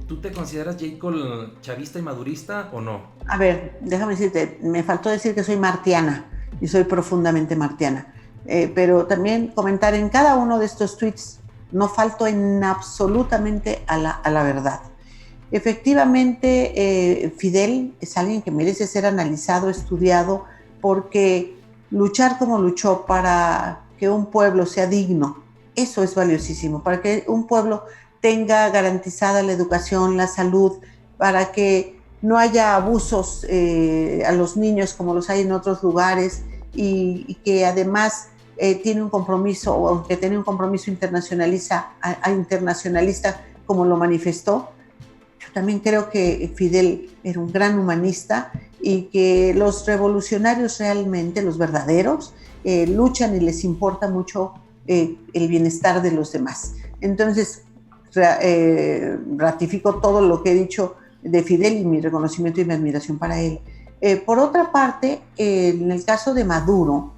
¿tú te consideras Jacob chavista y madurista o no? A ver, déjame decirte, me faltó decir que soy martiana y soy profundamente martiana, pero también comentar en cada uno de estos tweets no falto en absolutamente a la verdad. Efectivamente, Fidel es alguien que merece ser analizado, estudiado, porque luchar como luchó para que un pueblo sea digno, eso es valiosísimo, para que un pueblo tenga garantizada la educación, la salud, para que no haya abusos a los niños como los hay en otros lugares, y que además tiene un compromiso, o aunque tiene un compromiso internacionalista como lo manifestó. Yo también creo que Fidel era un gran humanista y que los revolucionarios realmente, los verdaderos, luchan y les importa mucho el bienestar de los demás. Entonces, ratifico todo lo que he dicho de Fidel y mi reconocimiento y mi admiración para él. Por otra parte, en el caso de Maduro,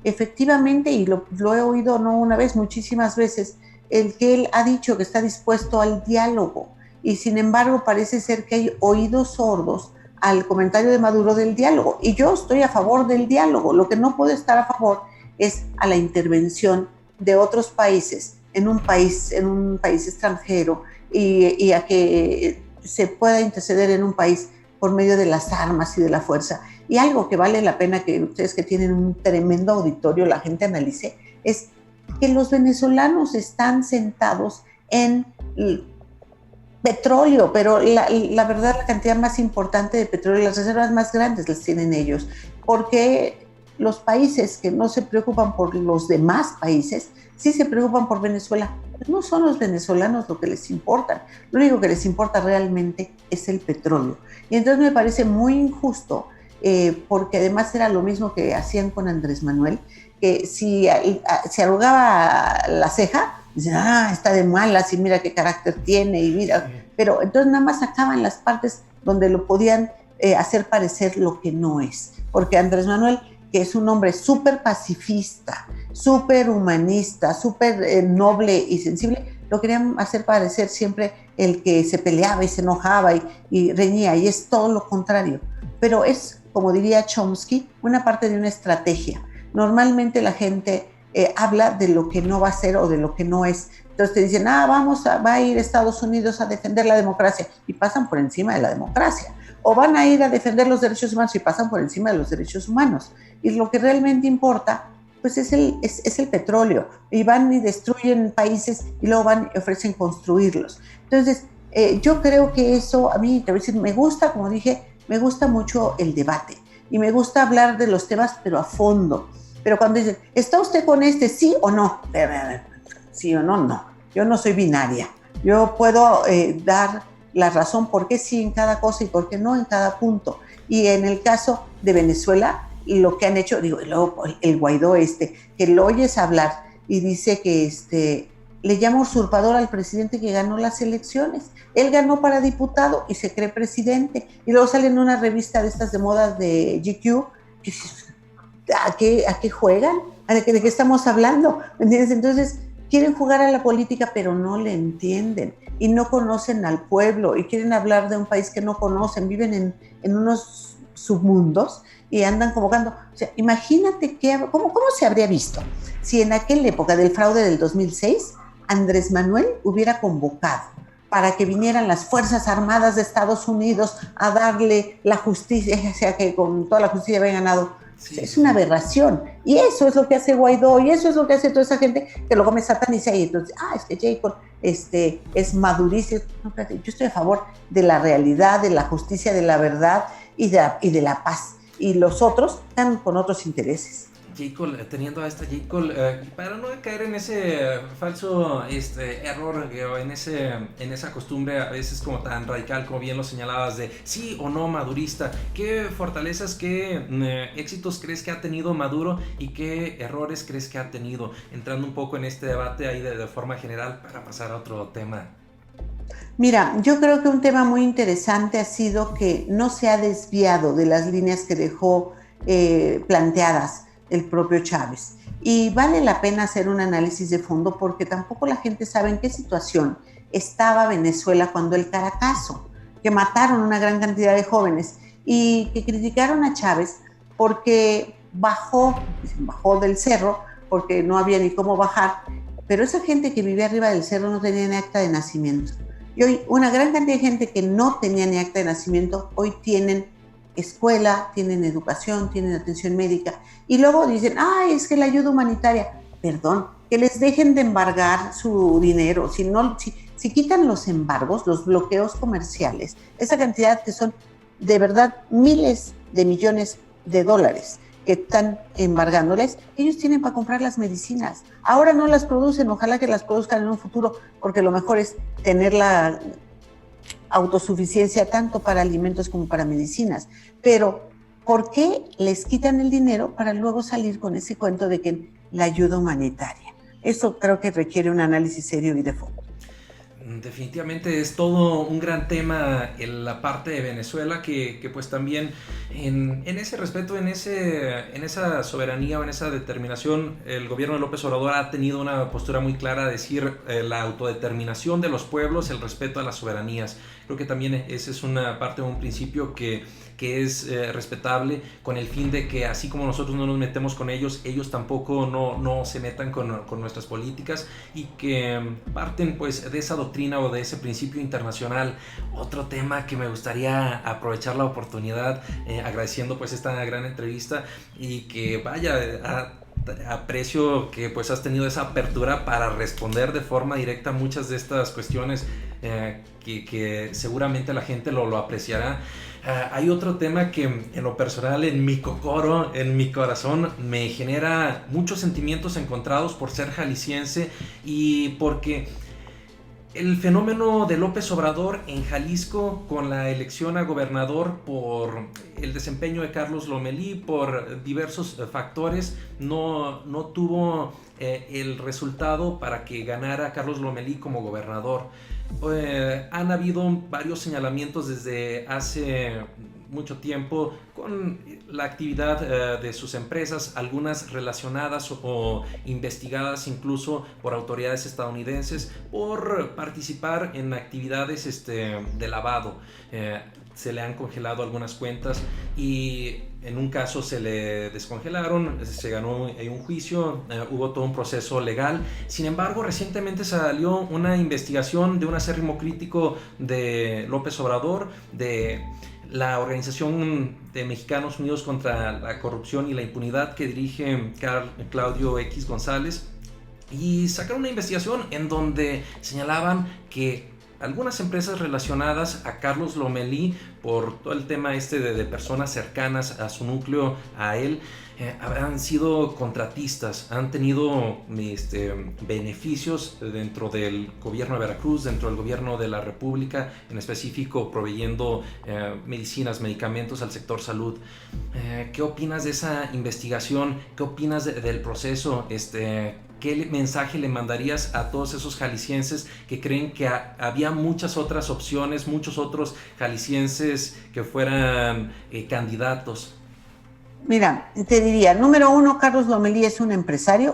efectivamente, y lo he oído no una vez, muchísimas veces, el que él ha dicho que está dispuesto al diálogo, y sin embargo parece ser que hay oídos sordos al comentario de Maduro del diálogo, y yo estoy a favor del diálogo. Lo que no puedo estar a favor es a la intervención de otros países en un país extranjero, y a que se pueda interceder en un país por medio de las armas y de la fuerza. Y algo que vale la pena que ustedes, que tienen un tremendo auditorio, la gente analice, es que los venezolanos están sentados en petróleo, pero la verdad, la cantidad más importante de petróleo, las reservas más grandes las tienen ellos, porque los países que no se preocupan por los demás países, sí se preocupan por Venezuela. No son los venezolanos lo que les importa, lo único que les importa realmente es el petróleo. Y entonces me parece muy injusto, porque además era lo mismo que hacían con Andrés Manuel, que si arrugaba la ceja, dicen, está de malas y mira qué carácter tiene, y mira, pero entonces nada más sacaban las partes donde lo podían hacer parecer lo que no es, porque Andrés Manuel, que es un hombre súper pacifista, súper humanista, súper noble y sensible, lo querían hacer parecer siempre el que se peleaba y se enojaba y reñía, y es todo lo contrario. Pero es, como diría Chomsky, una parte de una estrategia. Normalmente la gente habla de lo que no va a ser o de lo que no es. Entonces te dicen, va a ir Estados Unidos a defender la democracia, y pasan por encima de la democracia. O van a ir a defender los derechos humanos y pasan por encima de los derechos humanos. Y lo que realmente importa, pues es el petróleo. Y van y destruyen países y luego van y ofrecen construirlos. Entonces, yo creo que eso, a mí, te voy a decir, me gusta, como dije, me gusta mucho el debate. Y me gusta hablar de los temas, pero a fondo. Pero cuando dicen, ¿está usted con este, sí o no? Sí o no, no. Yo no soy binaria. Yo puedo dar la razón por qué sí en cada cosa y por qué no en cada punto. Y en el caso de Venezuela, lo que han hecho, digo, luego el Guaidó que lo oyes hablar y dice que le llama usurpador al presidente que ganó las elecciones. Él ganó para diputado y se cree presidente. Y luego sale en una revista de estas de moda de GQ, ¿a qué juegan? ¿De qué estamos hablando? ¿Entiendes? Entonces, quieren jugar a la política, pero no le entienden y no conocen al pueblo y quieren hablar de un país que no conocen, viven en unos submundos y andan convocando. O sea, imagínate cómo se habría visto si en aquella época del fraude del 2006 Andrés Manuel hubiera convocado para que vinieran las Fuerzas Armadas de Estados Unidos a darle la justicia, o sea, que con toda la justicia había ganado. Sí. Es una aberración, y eso es lo que hace Guaidó, y eso es lo que hace toda esa gente que luego me sataniza, y entonces, es que Jacob es madurista. No, yo estoy a favor de la realidad, de la justicia, de la verdad y de la paz, y los otros están con otros intereses. Jacob, teniendo a esta Jacob, para no caer en ese falso error, o en esa costumbre a veces como tan radical, como bien lo señalabas, de sí o no madurista, ¿qué fortalezas, qué éxitos crees que ha tenido Maduro y qué errores crees que ha tenido? Entrando un poco en este debate ahí de forma general para pasar a otro tema. Mira, yo creo que un tema muy interesante ha sido que no se ha desviado de las líneas que dejó planteadas el propio Chávez. Y vale la pena hacer un análisis de fondo, porque tampoco la gente sabe en qué situación estaba Venezuela cuando el Caracazo, que mataron una gran cantidad de jóvenes y que criticaron a Chávez porque bajó del cerro, porque no había ni cómo bajar, pero esa gente que vivía arriba del cerro no tenía ni acta de nacimiento. Y hoy una gran cantidad de gente que no tenía ni acta de nacimiento, hoy tienen escuela, tienen educación, tienen atención médica, y luego dicen, es que la ayuda humanitaria, perdón, que les dejen de embargar su dinero. Si quitan los embargos, los bloqueos comerciales, esa cantidad que son de verdad miles de millones de dólares que están embargándoles, ellos tienen para comprar las medicinas. Ahora no las producen, ojalá que las produzcan en un futuro, porque lo mejor es tener la autosuficiencia tanto para alimentos como para medicinas. Pero, ¿por qué les quitan el dinero para luego salir con ese cuento de que la ayuda humanitaria? Eso creo que requiere un análisis serio y de fondo. Definitivamente es todo un gran tema en la parte de Venezuela que pues también en ese respeto, en esa soberanía o en esa determinación, el gobierno de López Obrador ha tenido una postura muy clara de decir la autodeterminación de los pueblos, el respeto a las soberanías. Creo que también esa es una parte de un principio que es respetable, con el fin de que así como nosotros no nos metemos con ellos, ellos tampoco no se metan con nuestras políticas, y que parten pues de esa doctrina o de ese principio internacional. Otro tema que me gustaría aprovechar la oportunidad, agradeciendo pues esta gran entrevista, y que vaya, aprecio que pues has tenido esa apertura para responder de forma directa a muchas de estas cuestiones que seguramente la gente lo apreciará. Hay otro tema que en lo personal, en mi cocoro, en mi corazón, me genera muchos sentimientos encontrados por ser jalisciense y porque el fenómeno de López Obrador en Jalisco, con la elección a gobernador por el desempeño de Carlos Lomelí, por diversos factores, no tuvo el resultado para que ganara Carlos Lomelí como gobernador. Han habido varios señalamientos desde hace mucho tiempo con la actividad de sus empresas, algunas relacionadas o investigadas incluso por autoridades estadounidenses por participar en actividades de lavado. Se le han congelado algunas cuentas y en un caso se le descongelaron, se ganó un juicio, hubo todo un proceso legal. Sin embargo, recientemente salió una investigación de un acérrimo crítico de López Obrador, de la Organización de Mexicanos Unidos contra la Corrupción y la Impunidad, que dirige Claudio X González, y sacaron una investigación en donde señalaban que algunas empresas relacionadas a Carlos Lomelí, por todo el tema de personas cercanas a su núcleo, a él, han sido contratistas, han tenido beneficios dentro del gobierno de Veracruz, dentro del gobierno de la República, en específico proveyendo medicinas, medicamentos al sector salud. ¿Qué opinas de esa investigación? ¿Qué opinas del proceso? ¿Qué mensaje le mandarías a todos esos jaliscienses que creen que había muchas otras opciones, muchos otros jaliscienses que fueran candidatos? Mira, te diría, número uno, Carlos Lomelí es un empresario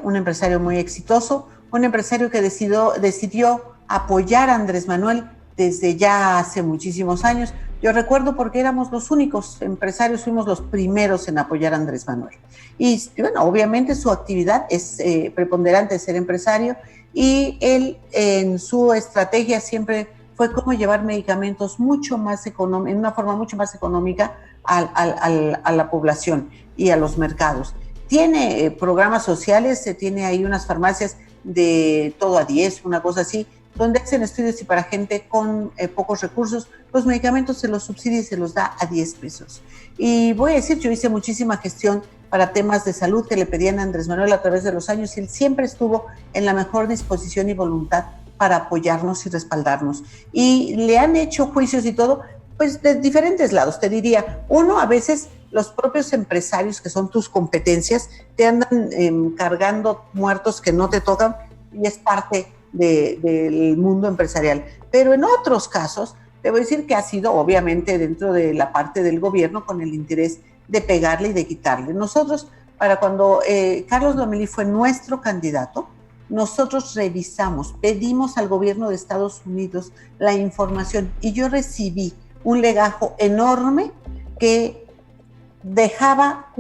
muy exitoso, un empresario que decidió apoyar a Andrés Manuel desde ya hace muchísimos años. Yo recuerdo porque éramos los únicos empresarios, fuimos los primeros en apoyar a Andrés Manuel. Y bueno, obviamente su actividad es preponderante de ser empresario, y él en su estrategia siempre fue cómo llevar medicamentos mucho más en una forma mucho más económica a la población y a los mercados. Tiene programas sociales, tiene ahí unas farmacias de todo a 10, una cosa así, donde hacen estudios y para gente con pocos recursos, los medicamentos se los subsidia y se los da a 10 pesos. Y voy a decir, yo hice muchísima gestión para temas de salud que le pedían a Andrés Manuel a través de los años, y él siempre estuvo en la mejor disposición y voluntad para apoyarnos y respaldarnos. Y le han hecho juicios y todo, pues de diferentes lados. Te diría, uno, a veces los propios empresarios, que son tus competencias, te andan cargando muertos que no te tocan, y es parte del mundo empresarial. Pero en otros casos, te voy a decir que ha sido obviamente dentro de la parte del gobierno con el interés de pegarle y de quitarle. Nosotros, para cuando Carlos Lomelí fue nuestro candidato, nosotros revisamos, pedimos al gobierno de Estados Unidos la información, y yo recibí un legajo enorme que dejaba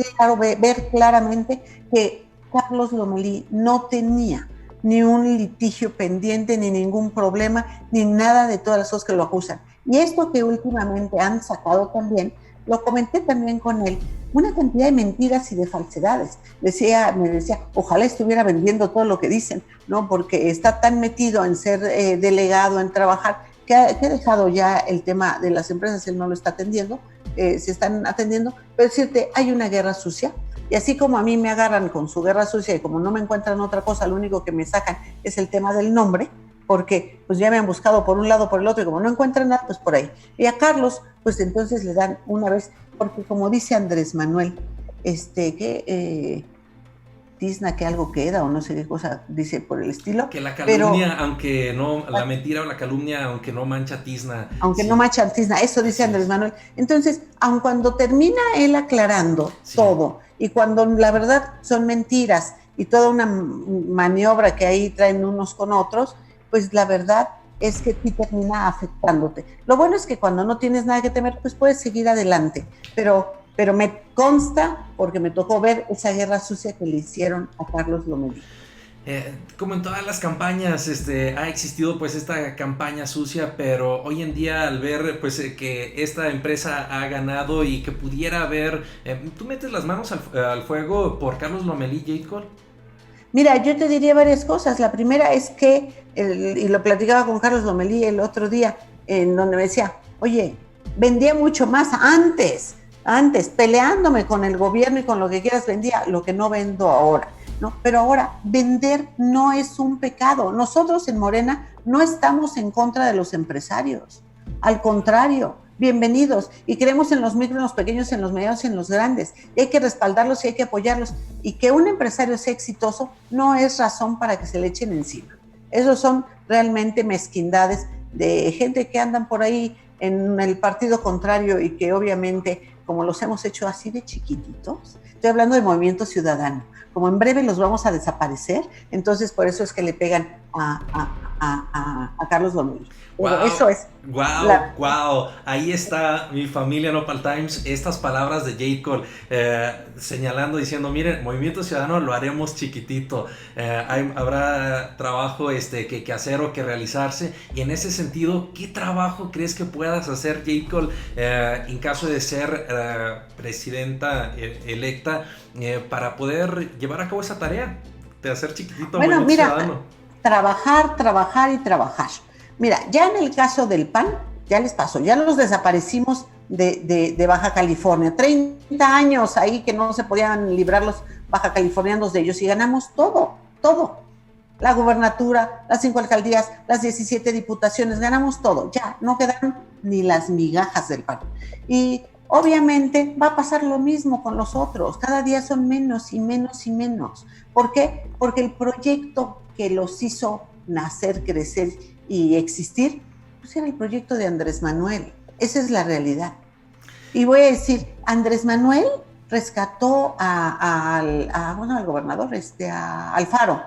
ver claramente que Carlos Lomelí no tenía ni un litigio pendiente, ni ningún problema, ni nada de todas las cosas que lo acusan. Y esto que últimamente han sacado también, lo comenté también con él, una cantidad de mentiras y de falsedades. Me decía, ojalá estuviera vendiendo todo lo que dicen, ¿no? Porque está tan metido en ser delegado, en trabajar, que ha dejado ya el tema de las empresas, él no lo está atendiendo, se están atendiendo, pero decirte, hay una guerra sucia, y así como a mí me agarran con su guerra sucia y como no me encuentran otra cosa, lo único que me sacan es el tema del nombre, porque pues ya me han buscado por un lado, por el otro, y como no encuentran nada, pues por ahí. Y a Carlos, pues entonces le dan una vez, porque como dice Andrés Manuel, tizna que algo queda, o no sé qué cosa dice por el estilo. Que la calumnia, aunque no, la mentira o la calumnia, aunque no mancha tizna. Aunque no mancha tizna, eso dice Andrés Manuel. Entonces, aun cuando termina él aclarando todo, y cuando la verdad son mentiras, y toda una maniobra que ahí traen unos con otros, pues la verdad es que sí termina afectándote. Lo bueno es que cuando no tienes nada que temer, pues puedes seguir adelante, pero me consta, porque me tocó ver esa guerra sucia que le hicieron a Carlos Lomelí. Como en todas las campañas, ha existido pues esta campaña sucia, pero hoy en día al ver pues que esta empresa ha ganado y que pudiera haber, ¿tú metes las manos al fuego por Carlos Lomelí, Jade Cole? Mira, yo te diría varias cosas. La primera es que, y lo platicaba con Carlos Lomelí el otro día, en donde me decía, oye, vendía mucho más antes, peleándome con el gobierno y con lo que quieras, vendía lo que no vendo ahora, ¿no? Pero ahora, vender no es un pecado. Nosotros en Morena no estamos en contra de los empresarios. Al contrario, bienvenidos, y creemos en los micros, en los pequeños, en los medianos y en los grandes, y hay que respaldarlos y hay que apoyarlos, y que un empresario sea exitoso no es razón para que se le echen encima. Esos son realmente mezquindades de gente que andan por ahí en el partido contrario y que obviamente, como los hemos hecho así de chiquititos, estoy hablando de Movimiento Ciudadano, como en breve los vamos a desaparecer, entonces por eso es que le pegan a Carlos Lomelí. Wow, eso es. Wow. Ahí está mi familia Nopal Times, estas palabras de Jade Cole, señalando, diciendo, miren, Movimiento Ciudadano lo haremos chiquitito, habrá trabajo que hacer o que realizarse, y en ese sentido, ¿qué trabajo crees que puedas hacer, Jade Cole, en caso de ser presidenta electa, para poder llevar a cabo esa tarea de hacer chiquitito Bueno, Movimiento mira, Ciudadano? Trabajar y trabajar. Mira, ya en el caso del PAN, ya les pasó, ya los desaparecimos de Baja California, 30 años ahí que no se podían librar los baja californianos de ellos, y ganamos todo, la gubernatura, las 5 alcaldías, las 17 diputaciones, ganamos todo, ya no quedaron ni las migajas del PAN. Y obviamente va a pasar lo mismo con los otros, cada día son menos y menos y menos. ¿Por qué? Porque el proyecto que los hizo nacer, crecer y existir, pues era el proyecto de Andrés Manuel. Esa es la realidad. Y voy a decir, Andrés Manuel rescató al gobernador, a Alfaro,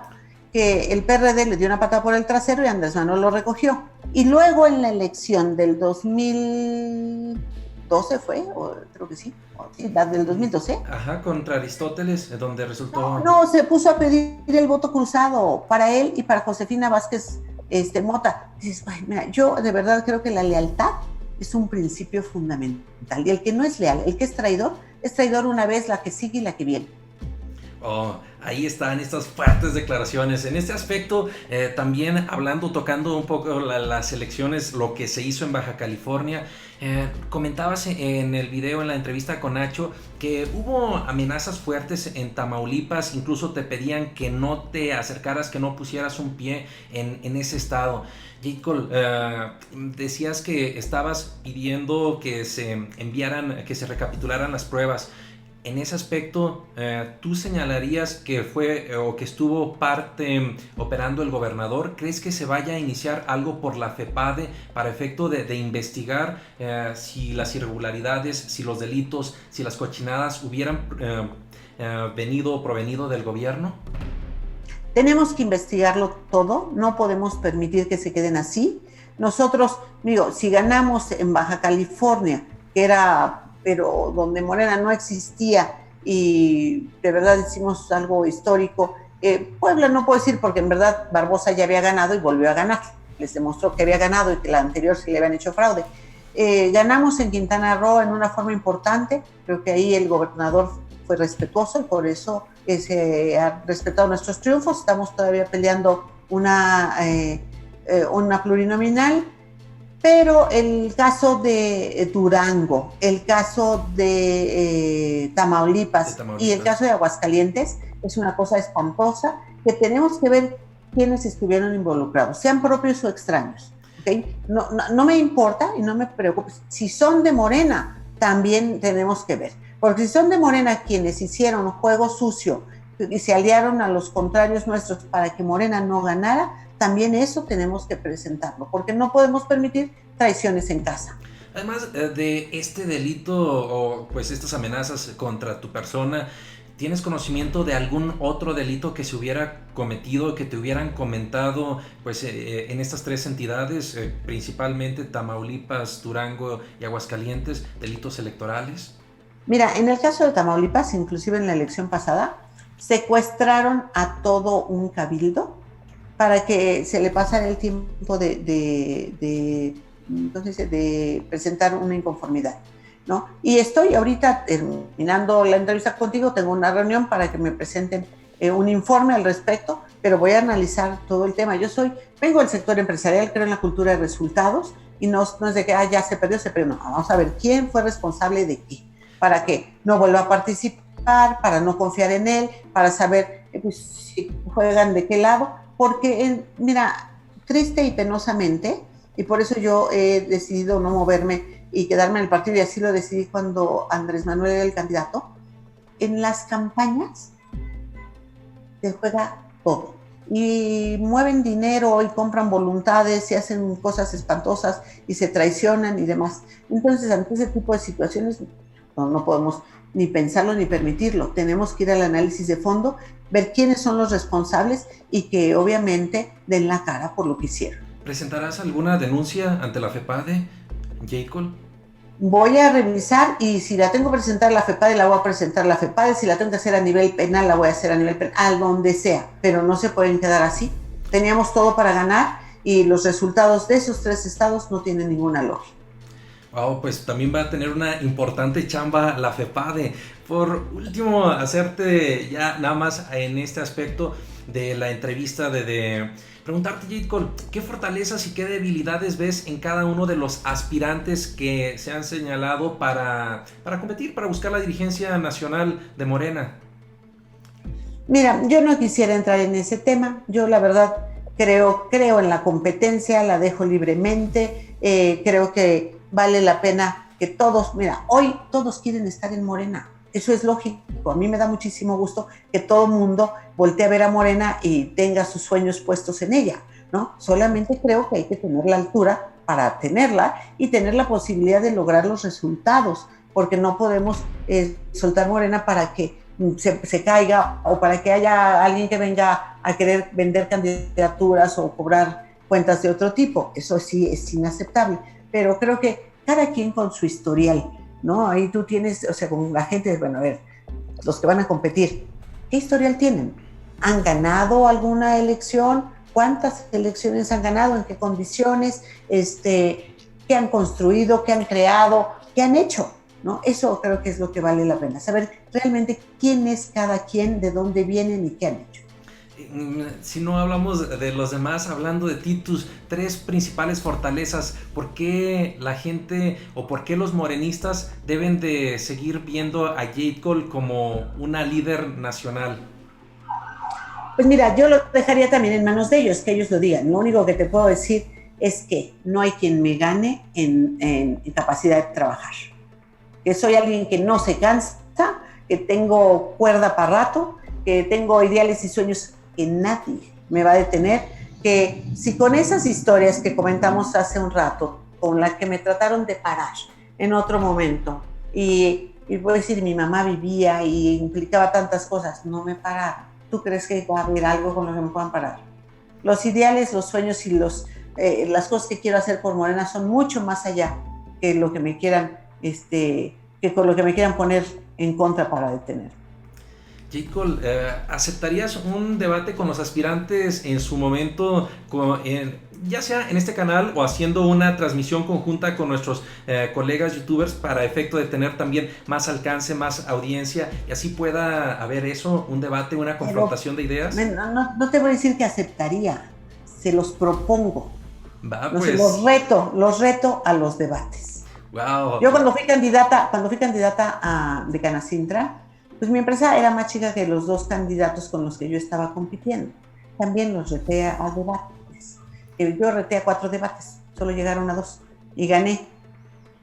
que el PRD le dio una patada por el trasero y Andrés Manuel lo recogió. Y luego en la elección del 2012 fue, o creo que sí, la del 2012. Ajá, contra Aristóteles, donde resultó... No, se puso a pedir el voto cruzado para él y para Josefina Vázquez Mota. Dices, mira, yo de verdad creo que la lealtad es un principio fundamental, y el que no es leal, el que es traidor una vez, la que sigue y la que viene. Oh, ahí están estas fuertes declaraciones. En este aspecto, también tocando un poco las elecciones, lo que se hizo en Baja California, comentabas en el video, en la entrevista con Nacho, que hubo amenazas fuertes en Tamaulipas, incluso te pedían que no te acercaras, que no pusieras un pie en ese estado. Jade Cole, decías que estabas pidiendo que se recapitularan las pruebas. En ese aspecto, ¿tú señalarías que fue o que estuvo parte operando el gobernador? ¿Crees que se vaya a iniciar algo por la FEPADE para efecto de investigar si las irregularidades, si los delitos, si las cochinadas hubieran venido o provenido del gobierno? Tenemos que investigarlo todo, no podemos permitir que se queden así. Nosotros, si ganamos en Baja California, que era... pero donde Morena no existía, y de verdad hicimos algo histórico. Puebla no puedo decir, porque en verdad Barbosa ya había ganado y volvió a ganar, les demostró que había ganado y que la anterior se le habían hecho fraude. Ganamos en Quintana Roo en una forma importante, creo que ahí el gobernador fue respetuoso y por eso se ha respetado nuestros triunfos. Estamos todavía peleando una plurinominal, pero el caso de Durango, el caso de Tamaulipas y el caso de Aguascalientes es una cosa espantosa que tenemos que ver quiénes estuvieron involucrados, sean propios o extraños. ¿Okay? No me importa y no me preocupa. Si son de Morena, también tenemos que ver. Porque si son de Morena quienes hicieron juego sucio y se aliaron a los contrarios nuestros para que Morena no ganara, también eso tenemos que presentarlo, porque no podemos permitir traiciones en casa. Además de este delito o pues estas amenazas contra tu persona, ¿tienes conocimiento de algún otro delito que se hubiera cometido, que te hubieran comentado pues en estas tres entidades, principalmente Tamaulipas, Durango y Aguascalientes, delitos electorales? Mira, en el caso de Tamaulipas, inclusive en la elección pasada, secuestraron a todo un cabildo para que se le pasara el tiempo de presentar una inconformidad, ¿no? Y estoy ahorita terminando la entrevista contigo, tengo una reunión para que me presenten un informe al respecto, pero voy a analizar todo el tema. Vengo del sector empresarial, creo en la cultura de resultados, y no es de que ya se perdió, no, vamos a ver quién fue responsable de qué, para que no vuelva a participar, para no confiar en él, para saber pues, si juegan de qué lado, porque mira, triste y penosamente, y por eso yo he decidido no moverme y quedarme en el partido, y así lo decidí cuando Andrés Manuel era el candidato. En las campañas se juega todo, y mueven dinero y compran voluntades y hacen cosas espantosas y se traicionan y demás. Entonces, ante ese tipo de situaciones no podemos ni pensarlo ni permitirlo. Tenemos que ir al análisis de fondo, ver quiénes son los responsables y que obviamente den la cara por lo que hicieron. ¿Presentarás alguna denuncia ante la FEPADE, Jacob? Voy a revisar, y si la tengo que presentar a la FEPADE, la voy a presentar a la FEPADE. Si la tengo que hacer a nivel penal, la voy a hacer a nivel penal, a donde sea, pero no se pueden quedar así. Teníamos todo para ganar y los resultados de esos 3 estados no tienen ninguna lógica. Wow, pues también va a tener una importante chamba la FEPADE. Por último, hacerte ya nada más en este aspecto de la entrevista preguntarte, Jacob, ¿qué fortalezas y qué debilidades ves en cada uno de los aspirantes que se han señalado para competir, para buscar la dirigencia nacional de Morena? Mira, yo no quisiera entrar en ese tema. Yo la verdad creo en la competencia, la dejo libremente. Creo que vale la pena que todos, mira, hoy todos quieren estar en Morena. Eso es lógico. A mí me da muchísimo gusto que todo el mundo voltee a ver a Morena y tenga sus sueños puestos en ella, ¿no? Solamente creo que hay que tener la altura para tenerla y tener la posibilidad de lograr los resultados, porque no podemos soltar Morena para que se caiga o para que haya alguien que venga a querer vender candidaturas o cobrar cuentas de otro tipo. Eso sí es inaceptable, pero creo que cada quien con su historial, ¿no? Ahí tú tienes, o sea, con la gente, bueno, a ver, los que van a competir, ¿qué historial tienen? ¿Han ganado alguna elección? ¿Cuántas elecciones han ganado? ¿En qué condiciones? ¿Qué han construido? ¿Qué han creado? ¿Qué han hecho? ¿No? Eso creo que es lo que vale la pena, saber realmente quién es cada quien, de dónde vienen y qué han hecho. Si no hablamos de los demás, hablando de ti, tus 3 principales fortalezas, ¿por qué la gente o por qué los morenistas deben de seguir viendo a Jacob como una líder nacional? Pues mira, yo lo dejaría también en manos de ellos, que ellos lo digan. Lo único que te puedo decir es que no hay quien me gane en capacidad de trabajar. Que soy alguien que no se cansa, que tengo cuerda para rato, que tengo ideales y sueños que nadie me va a detener, que si con esas historias que comentamos hace un rato, con las que me trataron de parar en otro momento, y voy a decir, mi mamá vivía y implicaba tantas cosas, no me pararon. ¿Tú crees que va a haber algo con lo que me puedan parar? Los ideales, los sueños y las cosas que quiero hacer por Morena son mucho más allá que lo que me quieran, que con lo que me quieran poner en contra para detener. Jacob, ¿aceptarías un debate con los aspirantes en su momento ya sea en este canal o haciendo una transmisión conjunta con nuestros colegas youtubers para efecto de tener también más alcance, más audiencia y así pueda haber eso, un debate, una confrontación de ideas. No te voy a decir que aceptaría, se los propongo. Va, No pues. sé, los reto a los debates. Wow. Yo cuando fui candidata de Canacintra, pues mi empresa era más chica que los dos candidatos con los que yo estaba compitiendo. También los reté a debates. Yo reté a 4 debates, solo llegaron a 2 y gané,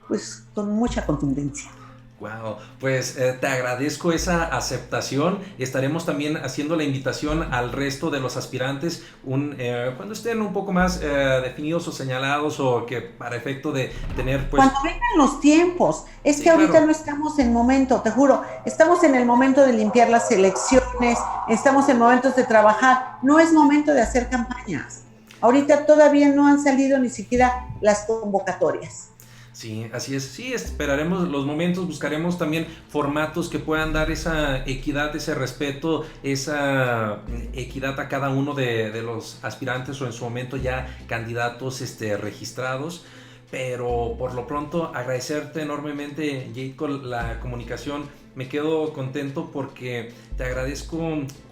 pues con mucha contundencia. Wow, pues te agradezco esa aceptación. Estaremos también haciendo la invitación al resto de los aspirantes cuando estén un poco más definidos o señalados o que para efecto de tener pues... Cuando vengan los tiempos, es Sí, que ahorita claro. no estamos en momento, te juro, estamos en el momento de limpiar las elecciones, estamos en momentos de trabajar, no es momento de hacer campañas. Ahorita todavía no han salido ni siquiera las convocatorias. Sí, así es. Sí, esperaremos los momentos, buscaremos también formatos que puedan dar esa equidad, ese respeto, esa equidad a cada uno de los aspirantes o en su momento ya candidatos registrados. Pero por lo pronto agradecerte enormemente, Jade, con la comunicación. Me quedo contento porque te agradezco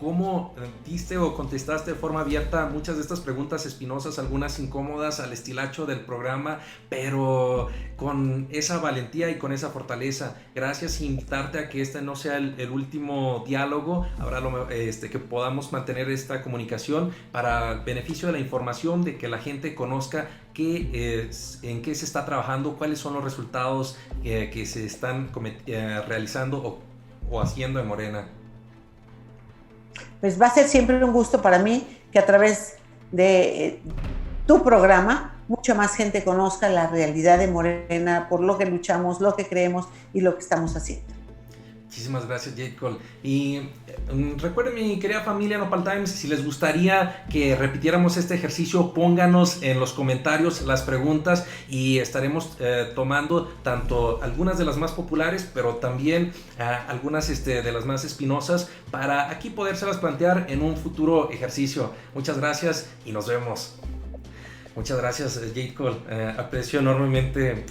cómo diste o contestaste de forma abierta muchas de estas preguntas espinosas, algunas incómodas al estilacho del programa, pero con esa valentía y con esa fortaleza. Gracias, invitarte a que este no sea el último diálogo. Habrá que podamos mantener esta comunicación para el beneficio de la información, de que la gente conozca en qué se está trabajando, cuáles son los resultados que se están realizando o haciendo en Morena. Pues va a ser siempre un gusto para mí que a través de tu programa mucha más gente conozca la realidad de Morena, por lo que luchamos, lo que creemos y lo que estamos haciendo. Muchísimas gracias, Jade Cole. Y recuerden, mi querida familia Nopal Times, si les gustaría que repitiéramos este ejercicio, pónganos en los comentarios las preguntas y estaremos tomando tanto algunas de las más populares, pero también algunas de las más espinosas para aquí podérselas plantear en un futuro ejercicio. Muchas gracias y nos vemos. Muchas gracias, Jade Cole. Aprecio enormemente.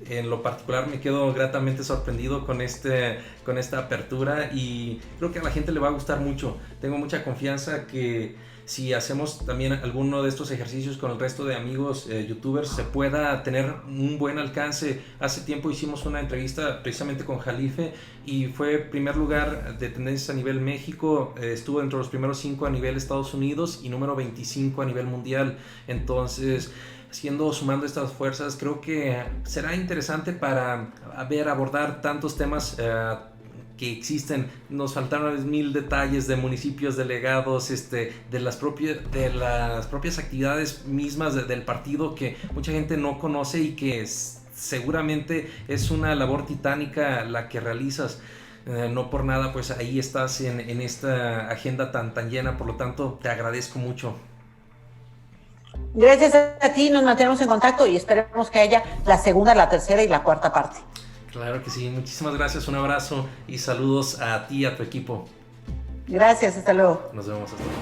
En lo particular me quedo gratamente sorprendido con esta apertura y creo que a la gente le va a gustar mucho. Tengo mucha confianza que si hacemos también alguno de estos ejercicios con el resto de amigos youtubers se pueda tener un buen alcance. Hace tiempo hicimos una entrevista precisamente con Jalife y fue primer lugar de tendencias a nivel México, estuvo entre los primeros 5 a nivel Estados Unidos y número 25 a nivel mundial. Entonces, sumando estas fuerzas, creo que será interesante para abordar tantos temas que existen. Nos faltaron 1000 detalles de municipios delegados, de las propias actividades mismas del partido que mucha gente no conoce y que seguramente es una labor titánica la que realizas. No por nada, pues ahí estás en esta agenda tan llena, por lo tanto te agradezco mucho. Gracias a ti, nos mantenemos en contacto y esperemos que haya la segunda, la tercera y la cuarta parte. Claro que sí, muchísimas gracias, un abrazo y saludos a ti y a tu equipo. Gracias, hasta luego. Nos vemos hasta luego.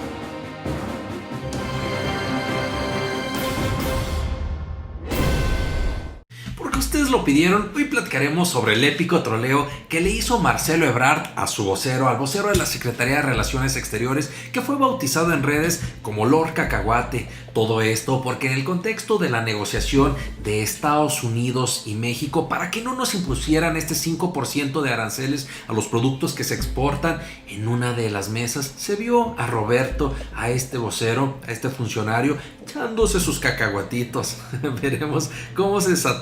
Porque ustedes lo pidieron, hoy platicaremos sobre el épico troleo que le hizo Marcelo Ebrard a su vocero, al vocero de la Secretaría de Relaciones Exteriores, que fue bautizado en redes como Lord Cacahuate. Todo esto porque en el contexto de la negociación de Estados Unidos y México para que no nos impusieran este 5% de aranceles a los productos que se exportan, en una de las mesas se vio a Roberto, a este vocero, a este funcionario, echándose sus cacahuatitos. Veremos cómo se desató